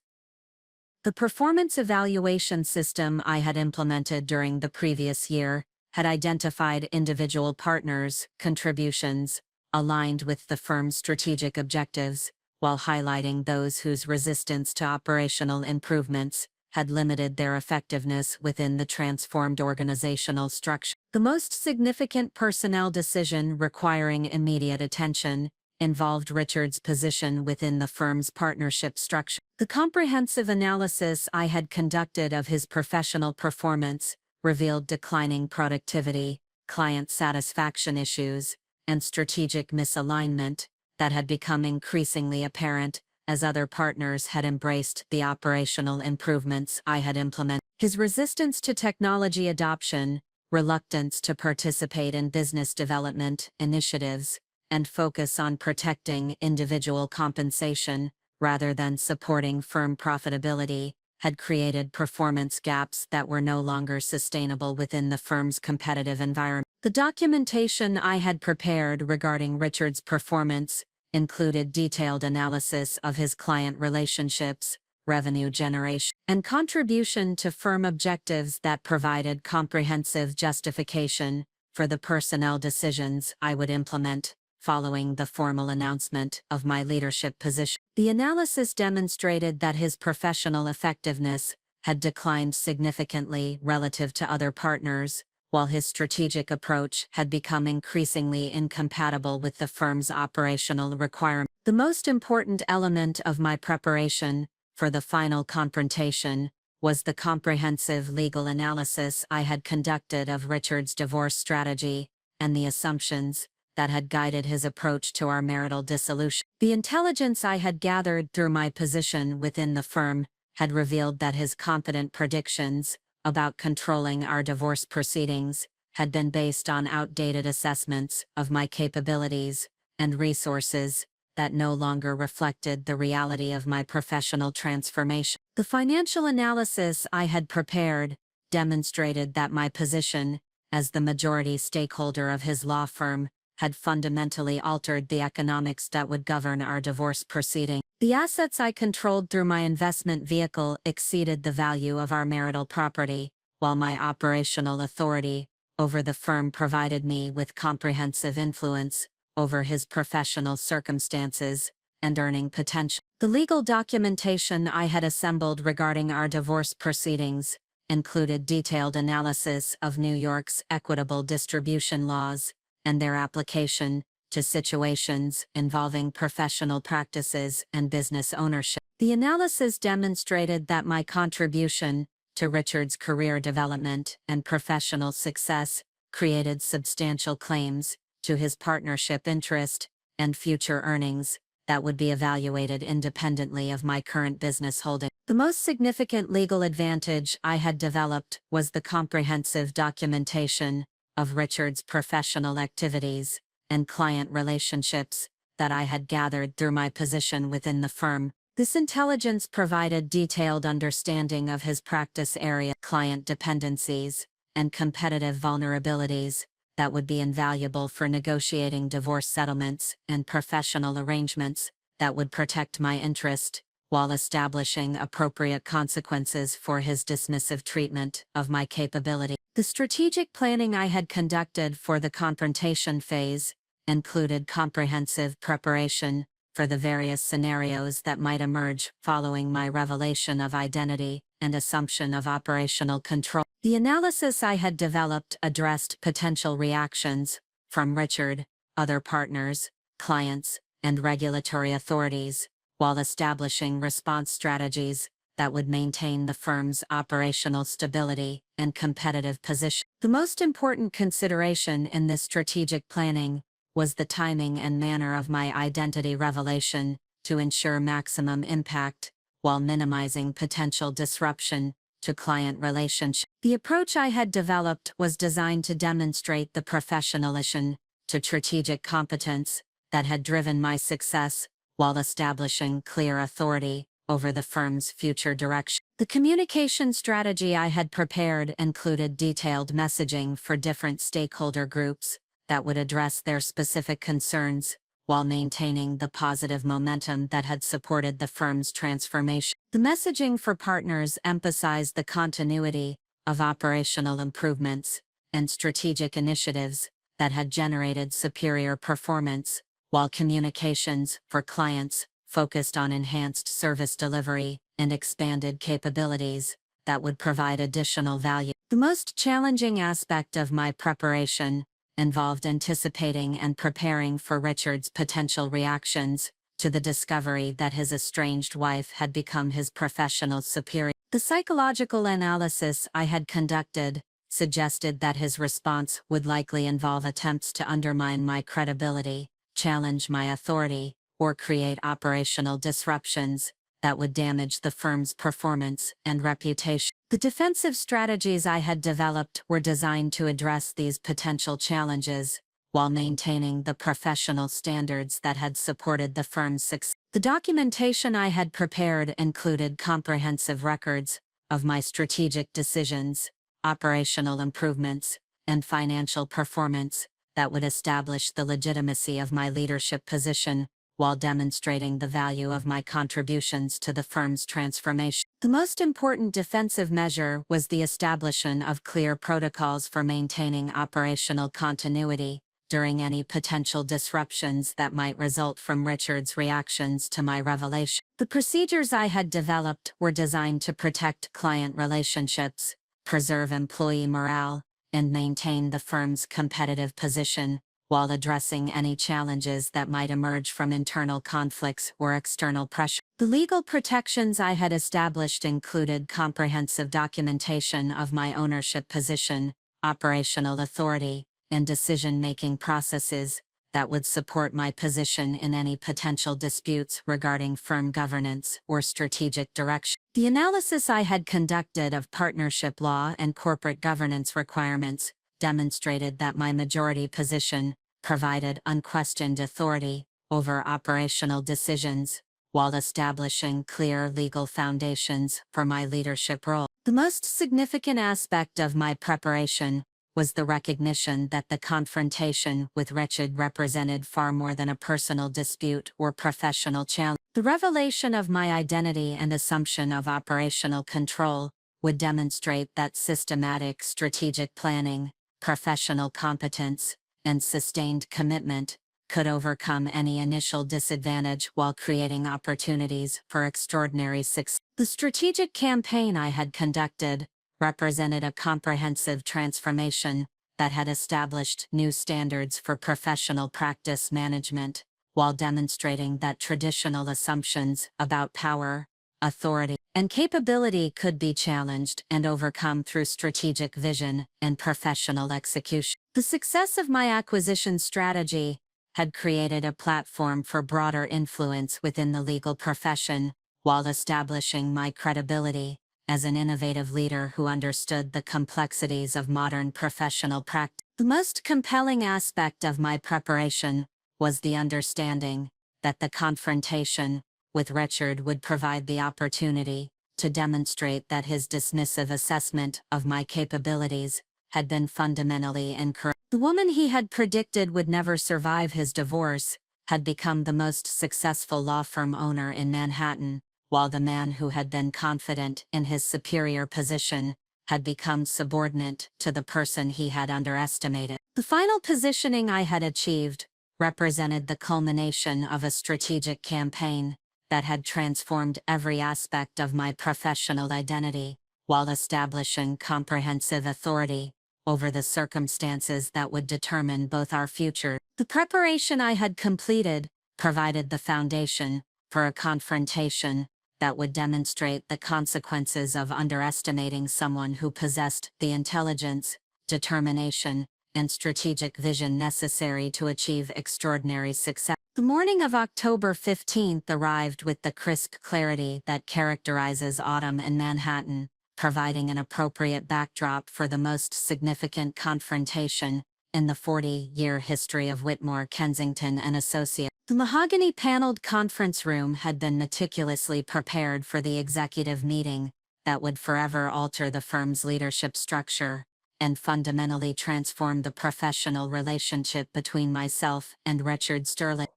The performance evaluation system I had implemented during the previous year had identified individual partners' contributions aligned with the firm's strategic objectives, while highlighting those whose resistance to operational improvements had limited their effectiveness within the transformed organizational structure. The most significant personnel decision requiring immediate attention involved Richard's position within the firm's partnership structure. The comprehensive analysis I had conducted of his professional performance revealed declining productivity, client satisfaction issues, and strategic misalignment that had become increasingly apparent as other partners had embraced the operational improvements I had implemented. His resistance to technology adoption, reluctance to participate in business development initiatives, and focus on protecting individual compensation rather than supporting firm profitability had created performance gaps that were no longer sustainable within the firm's competitive environment. The documentation I had prepared regarding Richard's performance included detailed analysis of his client relationships, revenue generation, and contribution to firm objectives that provided comprehensive justification for the personnel decisions I would implement following the formal announcement of my leadership position. The analysis demonstrated that his professional effectiveness had declined significantly relative to other partners, while his strategic approach had become increasingly incompatible with the firm's operational requirements. The most important element of my preparation for the final confrontation was the comprehensive legal analysis I had conducted of Richard's divorce strategy and the assumptions that had guided his approach to our marital dissolution. The intelligence I had gathered through my position within the firm had revealed that his confident predictions about controlling our divorce proceedings had been based on outdated assessments of my capabilities and resources that no longer reflected the reality of my professional transformation. The financial analysis I had prepared demonstrated that my position as the majority stakeholder of his law firm had fundamentally altered the economics that would govern our divorce proceeding. The assets I controlled through my investment vehicle exceeded the value of our marital property, while my operational authority over the firm provided me with comprehensive influence over his professional circumstances and earning potential. The legal documentation I had assembled regarding our divorce proceedings included detailed analysis of New York's equitable distribution laws and their application to situations involving professional practices and business ownership. The analysis demonstrated that my contribution to Richard's career development and professional success created substantial claims to his partnership interest and future earnings that would be evaluated independently of my current business holding. The most significant legal advantage I had developed was the comprehensive documentation of Richard's professional activities and client relationships that I had gathered through my position within the firm. This intelligence provided detailed understanding of his practice area, client dependencies, and competitive vulnerabilities that would be invaluable for negotiating divorce settlements and professional arrangements that would protect my interest, while establishing appropriate consequences for his dismissive treatment of my capability. The strategic planning I had conducted for the confrontation phase included comprehensive preparation for the various scenarios that might emerge following my revelation of identity and assumption of operational control. The analysis I had developed addressed potential reactions from Richard, other partners, clients, and regulatory authorities, while establishing response strategies that would maintain the firm's operational stability and competitive position. The most important consideration in this strategic planning was the timing and manner of my identity revelation to ensure maximum impact while minimizing potential disruption to client relationships. The approach I had developed was designed to demonstrate the professionalism to strategic competence that had driven my success while establishing clear authority over the firm's future direction. The communication strategy I had prepared included detailed messaging for different stakeholder groups that would address their specific concerns while maintaining the positive momentum that had supported the firm's transformation. The messaging for partners emphasized the continuity of operational improvements and strategic initiatives that had generated superior performance, while communications for clients focused on enhanced service delivery and expanded capabilities that would provide additional value. The most challenging aspect of my preparation involved anticipating and preparing for Richard's potential reactions to the discovery that his estranged wife had become his professional superior. The psychological analysis I had conducted suggested that his response would likely involve attempts to undermine my credibility, challenge my authority, or create operational disruptions that would damage the firm's performance and reputation. The defensive strategies I had developed were designed to address these potential challenges while maintaining the professional standards that had supported the firm's success. The documentation I had prepared included comprehensive records of my strategic decisions, operational improvements, and financial performance that would establish the legitimacy of my leadership position while demonstrating the value of my contributions to the firm's transformation. The most important defensive measure was the establishment of clear protocols for maintaining operational continuity during any potential disruptions that might result from Richard's reactions to my revelation. The procedures I had developed were designed to protect client relationships, preserve employee morale, and maintain the firm's competitive position, while addressing any challenges that might emerge from internal conflicts or external pressure. The legal protections I had established included comprehensive documentation of my ownership position, operational authority, and decision-making processes that would support my position in any potential disputes regarding firm governance or strategic direction. The analysis I had conducted of partnership law and corporate governance requirements demonstrated that my majority position provided unquestioned authority over operational decisions, while establishing clear legal foundations for my leadership role. The most significant aspect of my preparation was the recognition that the confrontation with Richard represented far more than a personal dispute or professional challenge. The revelation of my identity and assumption of operational control would demonstrate that systematic strategic planning, professional competence, and sustained commitment could overcome any initial disadvantage while creating opportunities for extraordinary success. The strategic campaign I had conducted represented a comprehensive transformation that had established new standards for professional practice management, while demonstrating that traditional assumptions about power, authority, and capability could be challenged and overcome through strategic vision and professional execution. The success of my acquisition strategy had created a platform for broader influence within the legal profession, while establishing my credibility as an innovative leader who understood the complexities of modern professional practice. The most compelling aspect of my preparation was the understanding that the confrontation with Richard would provide the opportunity to demonstrate that his dismissive assessment of my capabilities had been fundamentally incorrect. The woman he had predicted would never survive his divorce had become the most successful law firm owner in Manhattan, while the man who had been confident in his superior position had become subordinate to the person he had underestimated. The final positioning I had achieved represented the culmination of a strategic campaign that had transformed every aspect of my professional identity, while establishing comprehensive authority over the circumstances that would determine both our future. The preparation I had completed provided the foundation for a confrontation that would demonstrate the consequences of underestimating someone who possessed the intelligence, determination, and strategic vision necessary to achieve extraordinary success. The morning of October 15th arrived with the crisp clarity that characterizes autumn in Manhattan, providing an appropriate backdrop for the most significant confrontation in the 40-year history of Whitmore, Kensington and Associates. The mahogany-paneled conference room had been meticulously prepared for the executive meeting that would forever alter the firm's leadership structure and fundamentally transform the professional relationship between myself and Richard Sterling,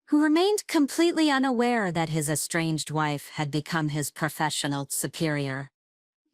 who remained completely unaware that his estranged wife had become his professional superior.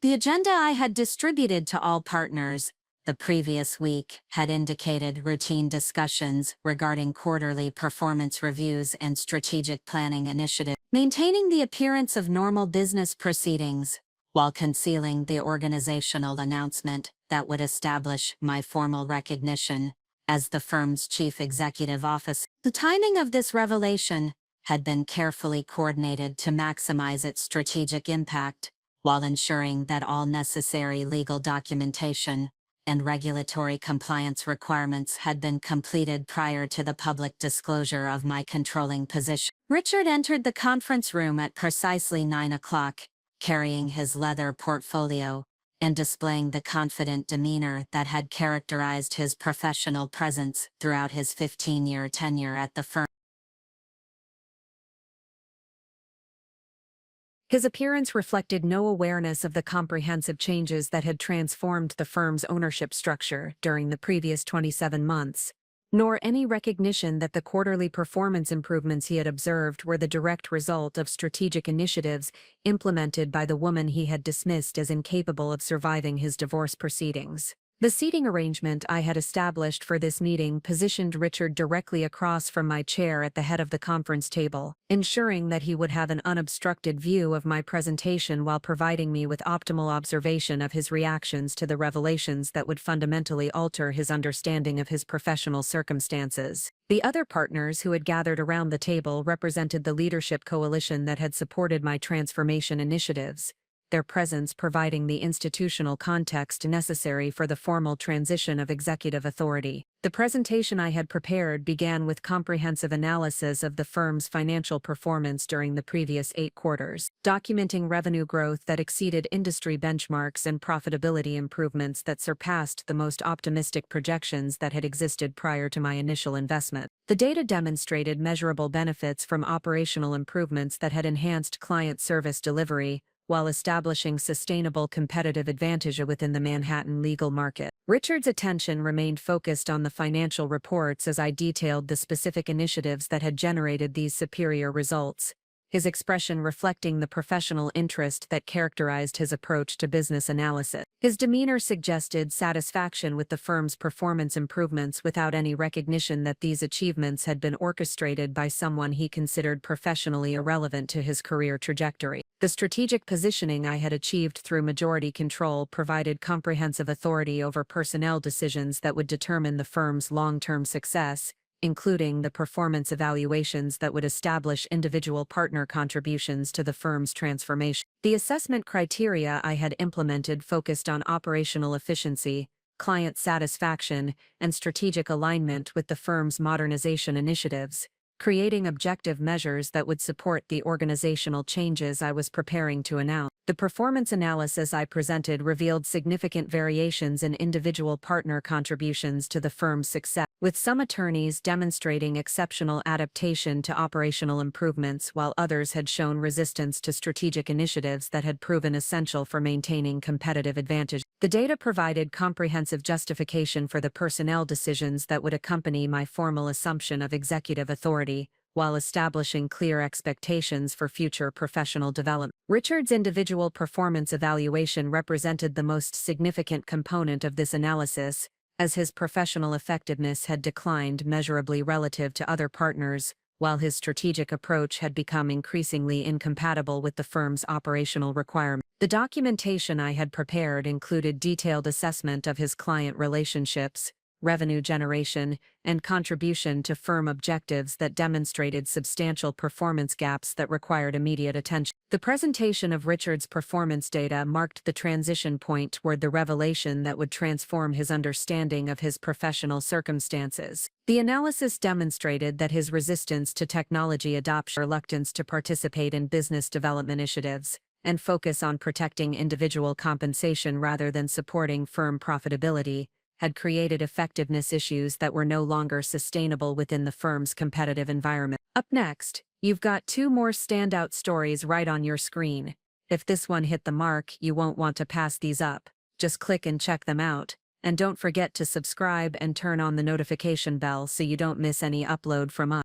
The agenda I had distributed to all partners the previous week had indicated routine discussions regarding quarterly performance reviews and strategic planning initiatives, maintaining the appearance of normal business proceedings, while concealing the organizational announcement that would establish my formal recognition as the firm's chief executive officer. The timing of this revelation had been carefully coordinated to maximize its strategic impact, while ensuring that all necessary legal documentation and regulatory compliance requirements had been completed prior to the public disclosure of my controlling position. Richard entered the conference room at precisely 9 o'clock, carrying his leather portfolio and displaying the confident demeanor that had characterized his professional presence throughout his 15-year tenure at the firm. His appearance reflected no awareness of the comprehensive changes that had transformed the firm's ownership structure during the previous 27 months, nor any recognition that the quarterly performance improvements he had observed were the direct result of strategic initiatives implemented by the woman he had dismissed as incapable of surviving his divorce proceedings. The seating arrangement I had established for this meeting positioned Richard directly across from my chair at the head of the conference table, ensuring that he would have an unobstructed view of my presentation while providing me with optimal observation of his reactions to the revelations that would fundamentally alter his understanding of his professional circumstances. The other partners who had gathered around the table represented the leadership coalition that had supported my transformation initiatives, their presence providing the institutional context necessary for the formal transition of executive authority. The presentation I had prepared began with comprehensive analysis of the firm's financial performance during the previous 8 quarters, documenting revenue growth that exceeded industry benchmarks and profitability improvements that surpassed the most optimistic projections that had existed prior to my initial investment. The data demonstrated measurable benefits from operational improvements that had enhanced client service delivery, while establishing sustainable competitive advantage within the Manhattan legal market. Richard's attention remained focused on the financial reports as I detailed the specific initiatives that had generated these superior results, his expression reflecting the professional interest that characterized his approach to business analysis. His demeanor suggested satisfaction with the firm's performance improvements without any recognition that these achievements had been orchestrated by someone he considered professionally irrelevant to his career trajectory. The strategic positioning I had achieved through majority control provided comprehensive authority over personnel decisions that would determine the firm's long-term success, including the performance evaluations that would establish individual partner contributions to the firm's transformation. The assessment criteria I had implemented focused on operational efficiency, client satisfaction, and strategic alignment with the firm's modernization initiatives, creating objective measures that would support the organizational changes I was preparing to announce. The performance analysis I presented revealed significant variations in individual partner contributions to the firm's success, with some attorneys demonstrating exceptional adaptation to operational improvements while others had shown resistance to strategic initiatives that had proven essential for maintaining competitive advantage. The data provided comprehensive justification for the personnel decisions that would accompany my formal assumption of executive authority, while establishing clear expectations for future professional development. Richard's individual performance evaluation represented the most significant component of this analysis, as his professional effectiveness had declined measurably relative to other partners, while his strategic approach had become increasingly incompatible with the firm's operational requirements. The documentation I had prepared included detailed assessment of his client relationships, revenue generation, and contribution to firm objectives that demonstrated substantial performance gaps that required immediate attention. The presentation of Richard's performance data marked the transition point toward the revelation that would transform his understanding of his professional circumstances. The analysis demonstrated that his resistance to technology adoption, reluctance to participate in business development initiatives, and focus on protecting individual compensation rather than supporting firm profitability, had created effectiveness issues that were no longer sustainable within the firm's competitive environment. Up next, you've got two more standout stories right on your screen. If this one hit the mark, you won't want to pass these up. Just click and check them out. And don't forget to subscribe and turn on the notification bell so you don't miss any upload from us.